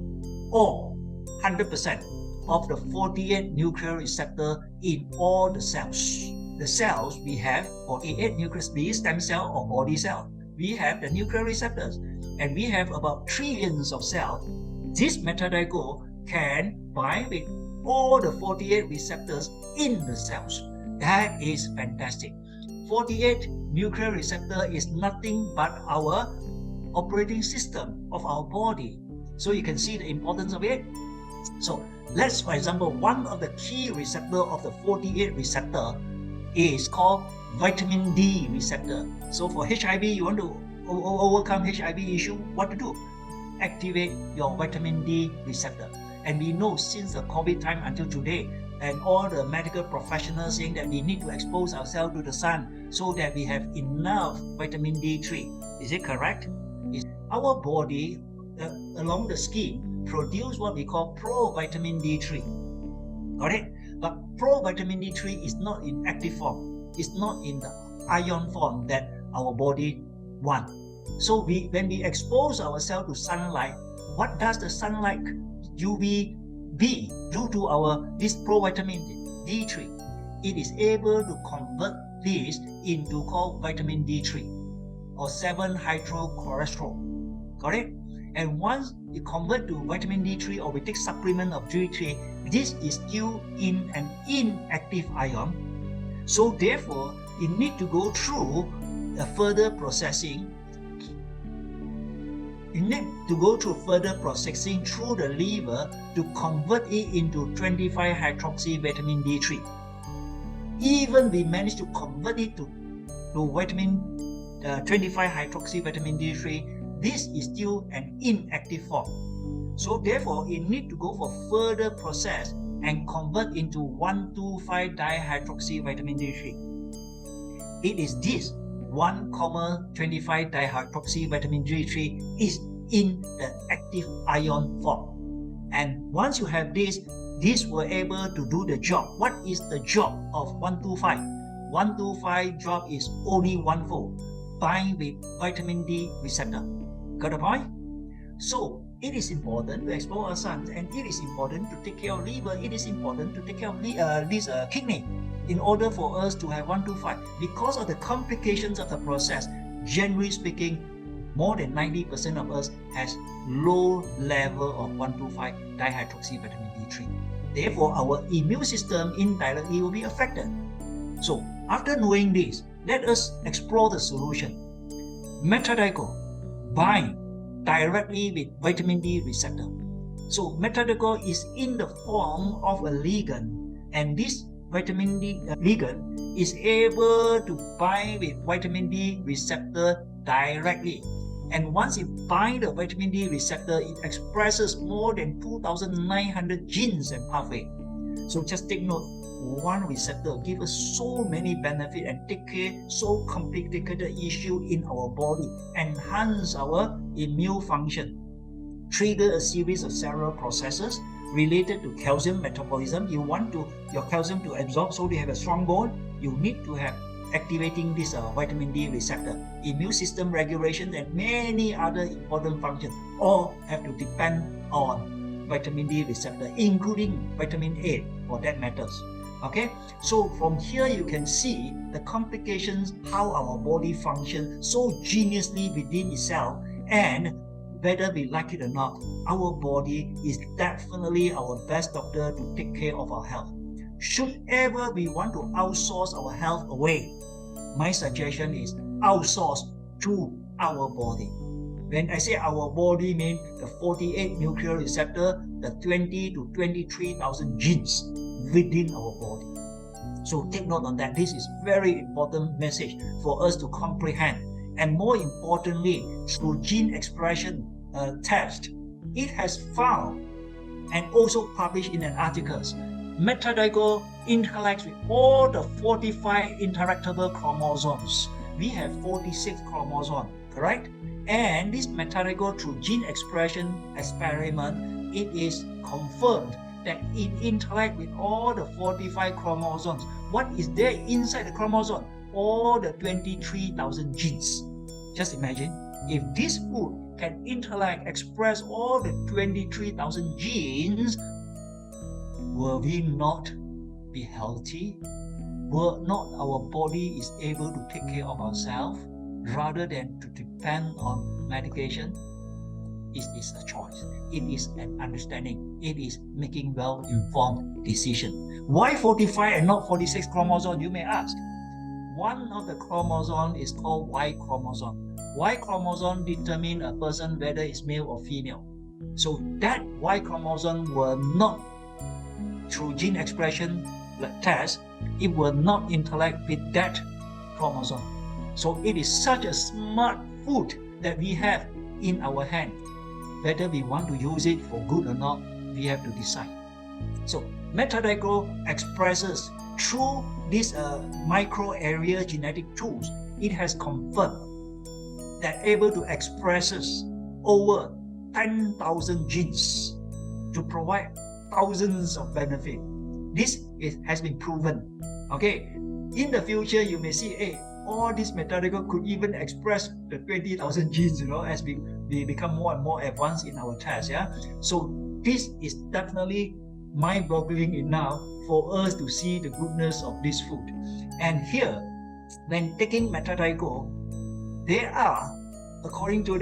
all 100% of the 48 nuclear receptors in all the cells. The cells we have 48 nucleus, be it stem cell or body cell. We have the nuclear receptors, and we have about trillions of cells. This METADICHOL can bind with all the 48 receptors in the cells. That is fantastic. 48 nuclear receptor is nothing but our operating system of our body. So you can see the importance of it. So let's, for example, one of the key receptor of the 48 receptor is called vitamin D receptor. So for HIV, you want to overcome HIV issue, what to do? Activate your vitamin D receptor. And we know since the COVID time until today, and all the medical professionals saying that we need to expose ourselves to the sun so that we have enough vitamin D3. Is it correct? Our body, along the skin, produce what we call provitamin D3. Got it? But provitamin D3 is not in active form. It's not in the ion form that our body wants. So when we expose ourselves to sunlight, what does the sunlight UVB do to this provitamin D3? It is able to convert this into called vitamin D3 or 7-hydrocholesterol. Got it? And once you convert to vitamin D3 or we take supplement of D3, this is still in an inactive ion. So therefore, you need to go through the further processing. You need to go through further processing through the liver to convert it into 25-hydroxy vitamin D3. Even we manage to convert it to vitamin 25-hydroxy vitamin D3, this is still an inactive form. So therefore, it need to go for further process and convert into 1,2,5-dihydroxy vitamin D3. It is this 1,25-dihydroxy vitamin D3 is in the active ion form. And once you have this will able to do the job. What is the job of 125? 125 job is only one-fold, bind with vitamin D receptor. Got the point? So it is important to explore our sun, and it is important to take care of liver. It is important to take care of this kidney in order for us to have 125. Because of the complications of the process, generally speaking, more than 90% of us has low level of 125-dihydroxy vitamin D3. Therefore, our immune system indirectly will be affected. So after knowing this, let us explore the solution. METADICHOL bind directly with vitamin D receptor. So METADICHOL is in the form of a ligand, and this vitamin D ligand is able to bind with vitamin D receptor directly. And once it binds the vitamin D receptor, it expresses more than 2,900 genes and pathways. So just take note, one receptor gives us so many benefits and take care so complicated issue in our body, enhance our immune function, trigger a series of cellular processes related to calcium metabolism. You want your calcium to absorb so they have a strong bone, you need to have activating this vitamin D receptor. Immune system regulation and many other important functions all have to depend on vitamin D receptor, including vitamin A for that matters. Okay, so from here you can see the complications, how our body functions so geniusly within itself, and whether we like it or not, our body is definitely our best doctor to take care of our health. Should ever we want to outsource our health away, my suggestion is outsource to our body. When I say our body, mean the 48 nuclear receptor, the 20 to 23,000 genes within our body. So take note on that. This is very important message for us to comprehend. And more importantly, through gene expression test, it has found and also published in an articles, METADICHOL interacts with all the 45 interactable chromosomes. We have 46 chromosomes. correct? And this methodical through gene expression experiment, it is confirmed that it interacts with all the 45 chromosomes. What is there inside the chromosome? All the 23,000 genes. Just imagine, if this food can interact, express all the 23,000 genes, will we not be healthy? Will not our body is able to take care of ourselves rather than to depend on medication? It is a choice. It is an understanding. It is making well-informed decision. Why 45 and not 46 chromosomes, you may ask? One of the chromosomes is called Y chromosome. Y chromosome determines a person whether it's male or female. So that Y chromosome will not, through gene expression test, it will not interact with that chromosome. So it is such a smart food that we have in our hand. Whether we want to use it for good or not, we have to decide. So METADICHOL expresses through this micro area genetic tools, it has confirmed that able to expresses over 10,000 genes to provide thousands of benefit. This has been proven. Okay, in the future you may see, hey, all this METADICHOL could even express the 20,000 genes, as we become more and more advanced in our tests. Yeah, so this is definitely mind-boggling enough for us to see the goodness of this food. And here, when taking METADICHOL, there are, according to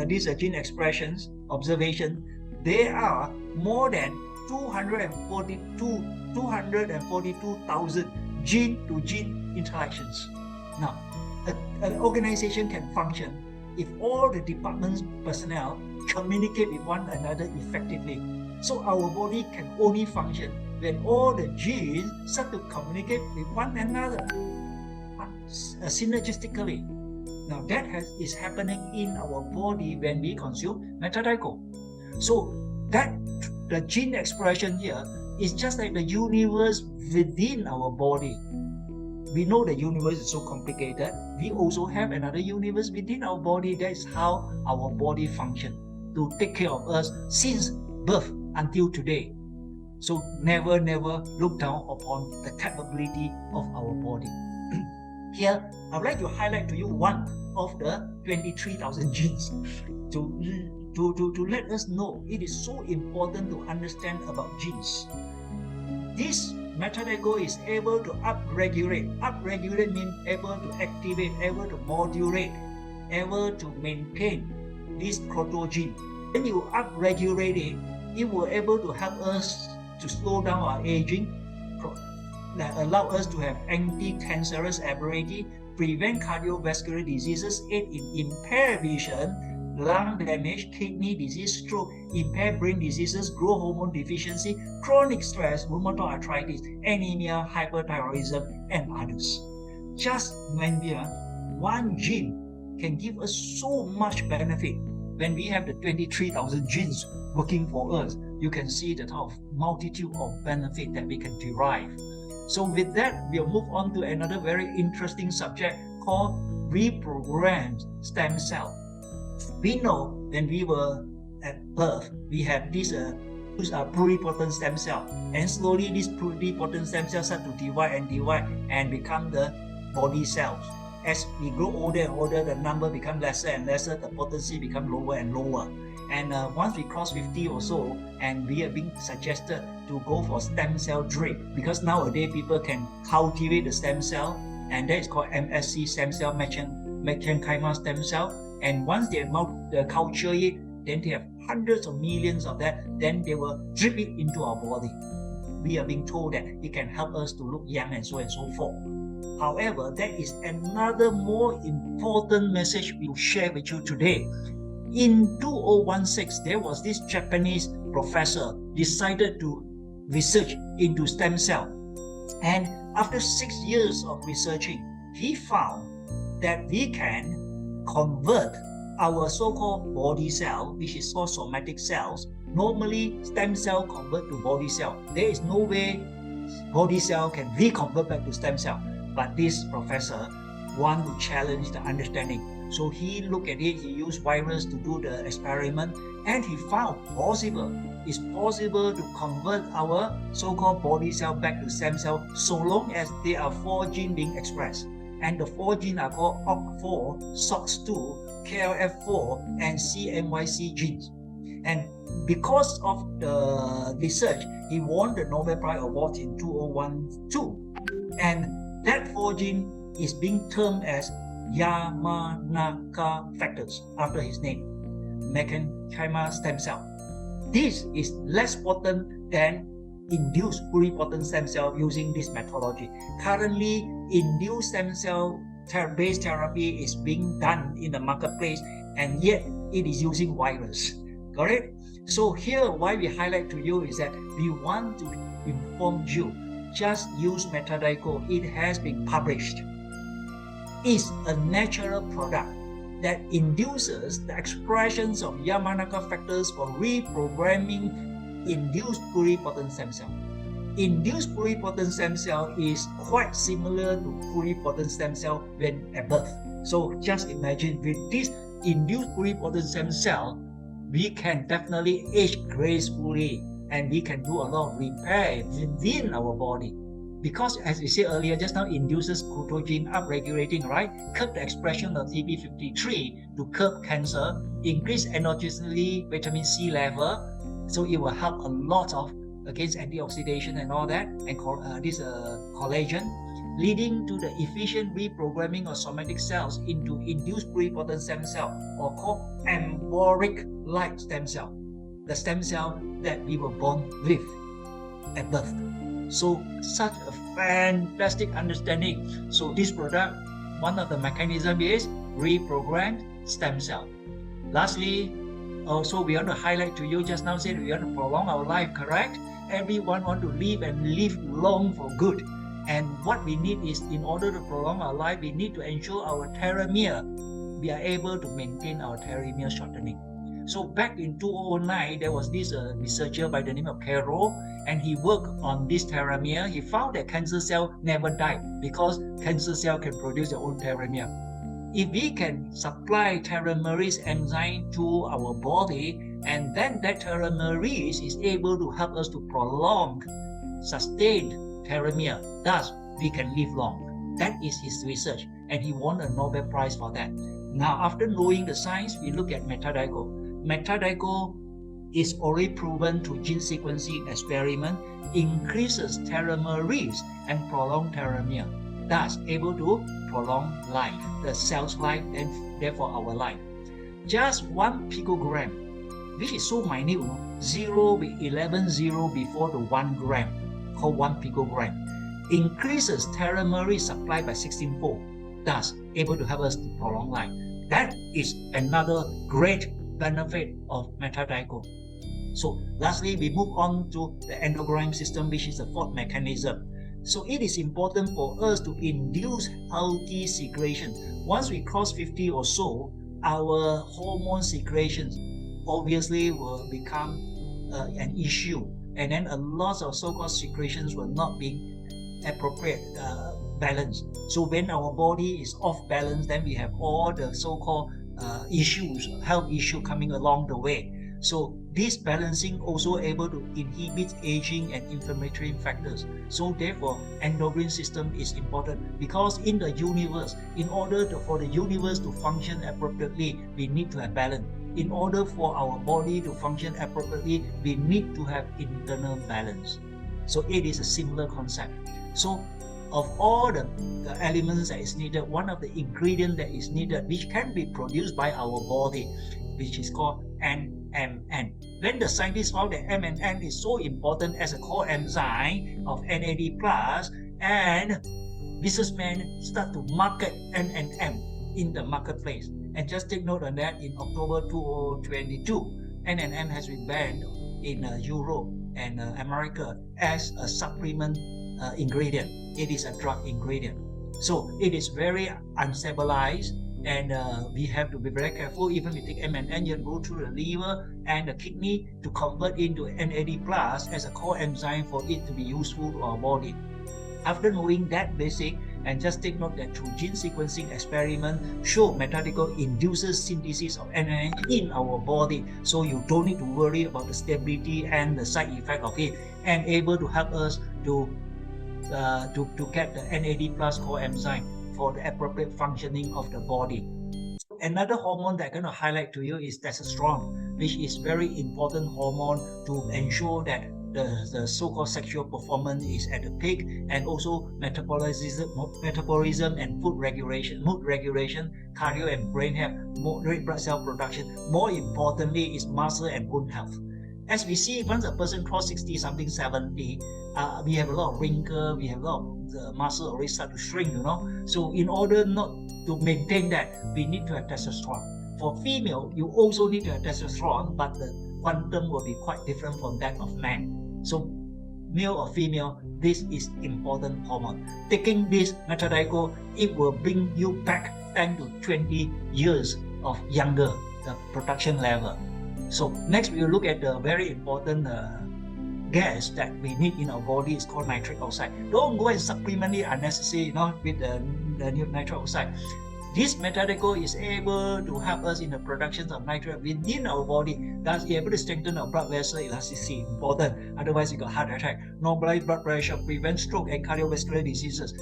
these gene expressions observation, there are more than 242,000 gene-to-gene interactions. Now, an organization can function if all the department's personnel communicate with one another effectively. So our body can only function when all the genes start to communicate with one another synergistically. Now that is happening in our body when we consume METADICHOL. So that the gene expression here is just like the universe within our body. We know the universe is so complicated. We also have another universe within our body. That is how our body functions to take care of us since birth until today. So never look down upon the capability of our body. Here, I would like to highlight to you one of the 23,000 genes to let us know it is so important to understand about genes. This METADICHOL is able to upregulate. Upregulate means able to activate, able to modulate, able to maintain this protogene. When you upregulate it, it will able to help us to slow down our aging, allow us to have anti-cancerous ability, prevent cardiovascular diseases, aid in impaired vision, lung damage, kidney disease, stroke, impaired brain diseases, growth hormone deficiency, chronic stress, rheumatoid arthritis, anemia, hyperthyroidism, and others. Just when we are, one gene can give us so much benefit. When we have the 23,000 genes working for us, you can see the type of multitude of benefit that we can derive. So with that, we'll move on to another very interesting subject called reprogrammed stem cell. We know when we were at birth, we have these pluripotent stem cell, and slowly these pluripotent stem cells start to divide and become the body cells. As we grow older and older, the number becomes lesser and lesser, the potency becomes lower and lower. And once we cross 50 or so, and we are being suggested to go for stem cell drip, because nowadays people can cultivate the stem cell, and that is called MSC stem cell, mesenchymal stem cell. And once they culture it, then they have hundreds of millions of that, then they will drip it into our body. We are being told that it can help us to look young and so forth. However, there is another more important message we will share with you today. In 2016, there was this Japanese professor decided to research into stem cell. And after 6 years of researching, he found that we can convert our so-called body cell, which is called somatic cells. Normally, stem cell convert to body cell. There is no way body cell can reconvert back to stem cell. But this professor want to challenge the understanding. So he looked at it, he used virus to do the experiment, and he found it's possible to convert our so-called body cell back to stem cell so long as there are 4 genes being expressed. And the 4 genes are called OCT4, SOX2, KLF4, and CMYC genes. And because of the research, he won the Nobel Prize Award in 2012. And that 4 gene is being termed as Yamanaka factors after his name, mesenchymal stem cell. This is less potent than induced pluripotent stem cell using this methodology. Currently, induced stem cell based therapy is being done in the marketplace, and yet it is using virus. Correct? So here, why we highlight to you is that we want to inform you. Just use METADICHOL. It has been published. Is a natural product that induces the expressions of Yamanaka factors for reprogramming induced pluripotent stem cell. Induced pluripotent stem cell is quite similar to pluripotent stem cell when at birth. So just imagine with this induced pluripotent stem cell, we can definitely age gracefully and we can do a lot of repair within our body. Because as we said earlier, just now induces cryptogen upregulating, right? Curb the expression of TP53 to curb cancer, increase endogenously vitamin C level. So it will help a lot of against antioxidation and all that, and collagen, leading to the efficient reprogramming of somatic cells into induced pluripotent stem cell, or called embryonic-like stem cell, the stem cell that we were born with at birth. So such a fantastic understanding. So this product, one of the mechanisms is reprogrammed stem cell. Lastly, also we want to highlight to you, just now said we want to prolong our life, correct? Everyone want to live and live long for good. And what we need is, in order to prolong our life, we need to ensure our telomere, we are able to maintain our telomere shortening. So back in 2009, there was this researcher by the name of Carroll, and he worked on this telomere. He found that cancer cell never died because cancer cell can produce their own telomere. If we can supply telomerase enzyme to our body, and then that telomerase is able to help us to prolong, sustain telomere, thus we can live long. That is his research, and he won a Nobel Prize for that. Now, after knowing the science, we look at METADICHOL. METADICHOL is already proven through gene sequencing experiment, increases telomerase and prolong telomere, thus able to prolong life, the cell's life, and therefore our life. Just 1 picogram, which is so minute, 0 with 11 0 before the 1 gram, called 1 picogram, increases telomerase supply by 16-fold, thus able to help us to prolong life. That is another great benefit of METADICHOL. So lastly, we move on to the endocrine system, which is the 4th mechanism. So it is important for us to induce healthy secretion. Once we cross 50 or so, our hormone secretions obviously will become an issue, and then a lot of so-called secretions will not be appropriate balance. So when our body is off balance, then we have all the so-called health issue coming along the way. So this balancing also able to inhibit aging and inflammatory factors. So therefore, endocrine system is important, because in the universe, in order for the universe to function appropriately, we need to have balance. In order for our body to function appropriately, we need to have internal balance. So it is a similar concept. So of all the elements that is needed, one of the ingredients that is needed, which can be produced by our body, which is called NMN. When the scientists found that MNN is so important as a core enzyme of NAD+, and businessmen start to market NMN in the marketplace. And just take note on that, in October 2022, NMN has been banned in Europe and America as a supplement ingredient. It is a drug ingredient. So it is very unstabilized, and we have to be very careful. Even if we take MNN, you go through the liver and the kidney to convert into NAD+ as a core enzyme for it to be useful to our body. After knowing that basic, And just take note that through gene sequencing experiment show METADICHOL induces synthesis of NAD in our body, so you don't need to worry about the stability and the side effect of it, and able to help us to get the NAD plus coenzyme for the appropriate functioning of the body. Another hormone that I'm going to highlight to you is testosterone, which is very important hormone to ensure that the so-called sexual performance is at the peak, and also metabolism and mood regulation, cardio and brain health, red blood cell production. More importantly is muscle and bone health. As we see, once a person cross 60 something 70, we have a lot of wrinkle, we have a lot of the muscle already start to shrink, So in order not to maintain that, we need to have testosterone. For female, you also need to have testosterone, but the quantum will be quite different from that of man. So male or female, this is important hormone. Taking this METADICHOL, it will bring you back 10 to 20 years of younger, the production level. So next we will look at the very important gas that we need in our body. Is called nitric oxide. Don't go and supplement it unnecessarily, with the new nitric oxide. This METADICHOL is able to help us in the production of nitrate within our body, thus able to strengthen our blood vessel elasticity. Important, otherwise you got heart attack, normalize blood pressure, prevent stroke and cardiovascular diseases.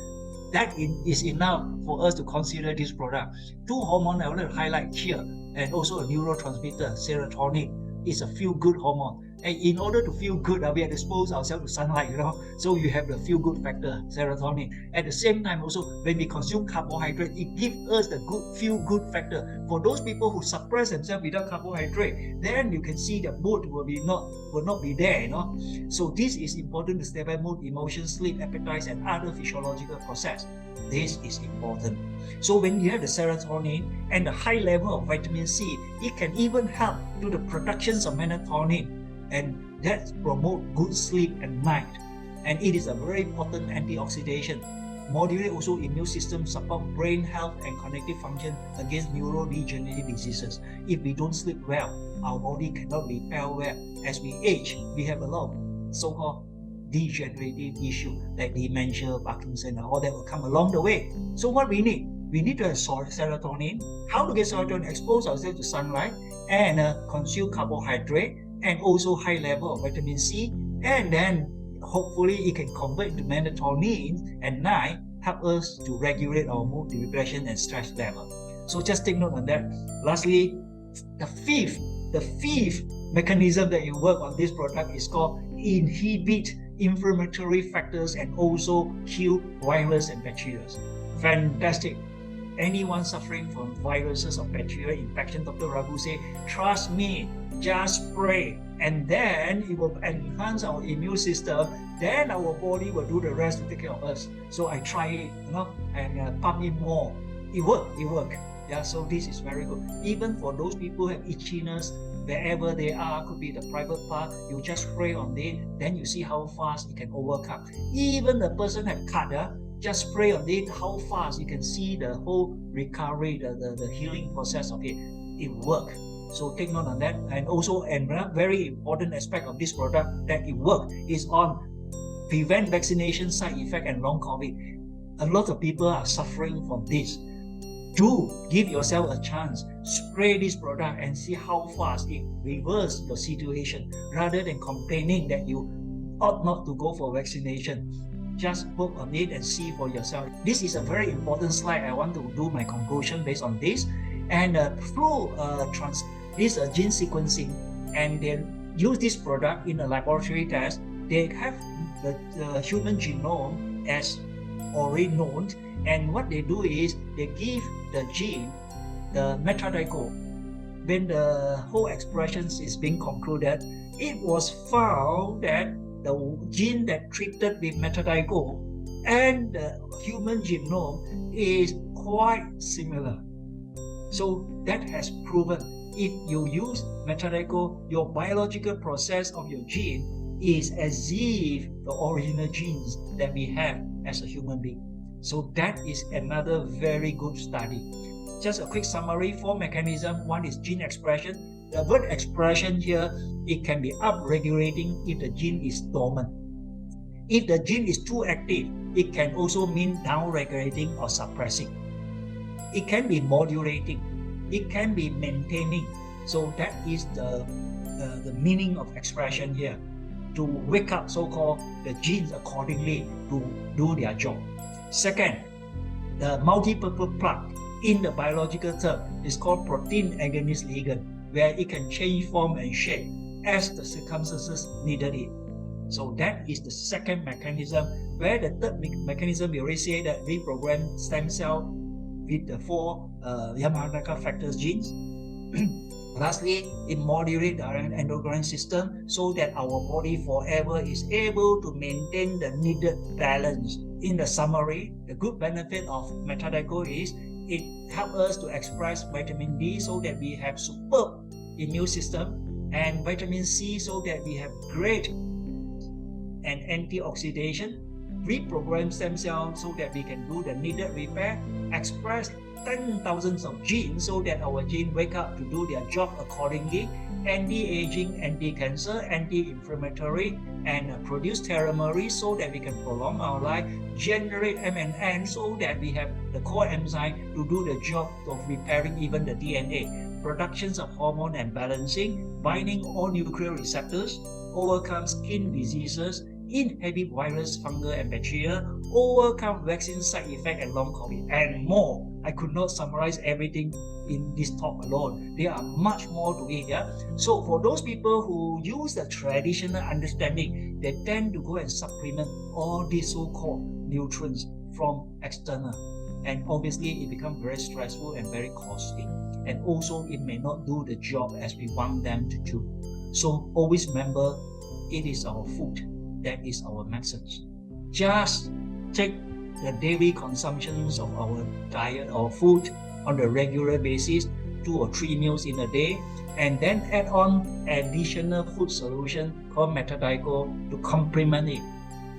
That is enough for us to consider this product. Two hormones I want to highlight here, and also a neurotransmitter, serotonin, is a feel-good hormone. And in order to feel good, we have to expose ourselves to sunlight, So you have the feel-good factor, serotonin. At the same time, also when we consume carbohydrate, it gives us the good feel-good factor. For those people who suppress themselves without carbohydrate, then you can see that mood will not be there, So this is important to stabilize mood, emotion, sleep, appetite, and other physiological process. This is important. So when you have the serotonin and the high level of vitamin C, it can even help to the production of melatonin, and that promote good sleep at night. And it is a very important antioxidant. Modulate also immune system, support brain health and cognitive function against neurodegenerative diseases. If we don't sleep well, our body cannot repair well. As we age, we have a lot of so-called degenerative issue like dementia, Parkinson, and all that will come along the way. So what we need? We need to have serotonin. How to get serotonin? Expose ourselves to sunlight and consume carbohydrate, and also high level of vitamin C, and then hopefully it can convert into melatonin at night, help us to regulate our mood, depression, and stress level. So just take note on that. Lastly, the fifth mechanism that you work on this product is called inhibit inflammatory factors and also kill virus and bacteria. Fantastic. Anyone suffering from viruses or bacterial infection, Dr. Raghu say, trust me, just pray, and then it will enhance our immune system. Then our body will do the rest to take care of us. So I try it, and pump in more. It worked. Yeah, so this is very good. Even for those people who have itchiness, wherever they are, could be the private part, you just spray on it, then you see how fast it can overcome. Even the person have cut, just spray on it, how fast you can see the whole recovery, the healing process of it. It works. So take note on that. And also another very important aspect of this product that it works is on prevent vaccination side effect and long COVID. A lot of people are suffering from this. Do give yourself a chance. Spray this product and see how fast it reverses your situation, rather than complaining that you ought not to go for vaccination. Just work on it and see for yourself. This is a very important slide. I want to do my conclusion based on this. And through this gene sequencing, and then use this product in a laboratory test, they have the human genome as already known. And what they do is they give the gene, the METADICHOL. When the whole expression is being concluded, it was found that the gene that treated with METADICHOL and the human genome is quite similar. So that has proven if you use METADICHOL, your biological process of your gene is as if the original genes that we have as a human being. So that is another very good study. Just a quick summary, 4 mechanisms. One is gene expression. The word expression here, it can be upregulating if the gene is dormant. If the gene is too active, it can also mean down-regulating or suppressing. It can be modulating. It can be maintaining. So that is the meaning of expression here. To wake up, so-called, the genes accordingly to do their job. Second, the multipurpose plug in the biological term is called protein agonist ligand, where it can change form and shape as the circumstances needed it. So that is the second mechanism, where the third mechanism we already say that reprogram stem cell with the 4 Yamanaka factors genes. Lastly, it modulates the endocrine system so that our body forever is able to maintain the needed balance. In the summary, the good benefit of METADICHOL is it helps us to express vitamin D so that we have superb immune system, and vitamin C so that we have great and antioxidation, reprogram stem cells so that we can do the needed repair, express 10,000s of genes so that our genes wake up to do their job accordingly, anti-aging, anti-cancer, anti-inflammatory, and produce telomerase so that we can prolong our life, generate MNN so that we have the core enzyme to do the job of repairing even the DNA, productions of hormone and balancing, binding all nuclear receptors, overcome skin diseases, inhibit virus, fungal, and bacteria, overcome vaccine side effect and long COVID, and more. I could not summarize everything in this talk alone. There are much more to it. Yeah? So for those people who use the traditional understanding, they tend to go and supplement all these so-called nutrients from external. And obviously it becomes very stressful and very costly. And also it may not do the job as we want them to do. So always remember, it is our food that is our message. Just take the daily consumptions of our diet or food on a regular basis, 2 or 3 meals in a day, and then add on additional food solution called METADICHOL to complement it.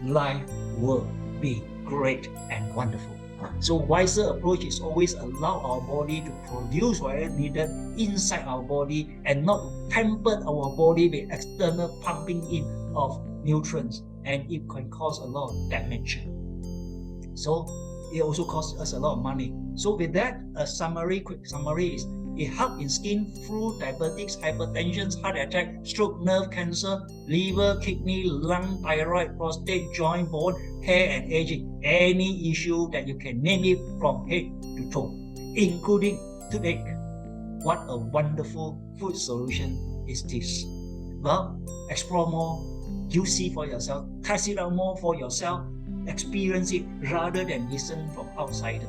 Life will be great and wonderful. So wiser approach is always allow our body to produce whatever needed inside our body and not pamper our body with external pumping in of nutrients, and it can cause a lot of damage. So it also costs us a lot of money. So with that, a quick summary is it helps in skin, flu, diabetics, hypertension, heart attack, stroke, nerve cancer, liver, kidney, lung, thyroid, prostate, joint, bone, hair, and aging. Any issue that you can name it from head to toe, including toothache. What a wonderful food solution is this. Well, explore more, you see for yourself, test it out more for yourself, experience it rather than listen from outside.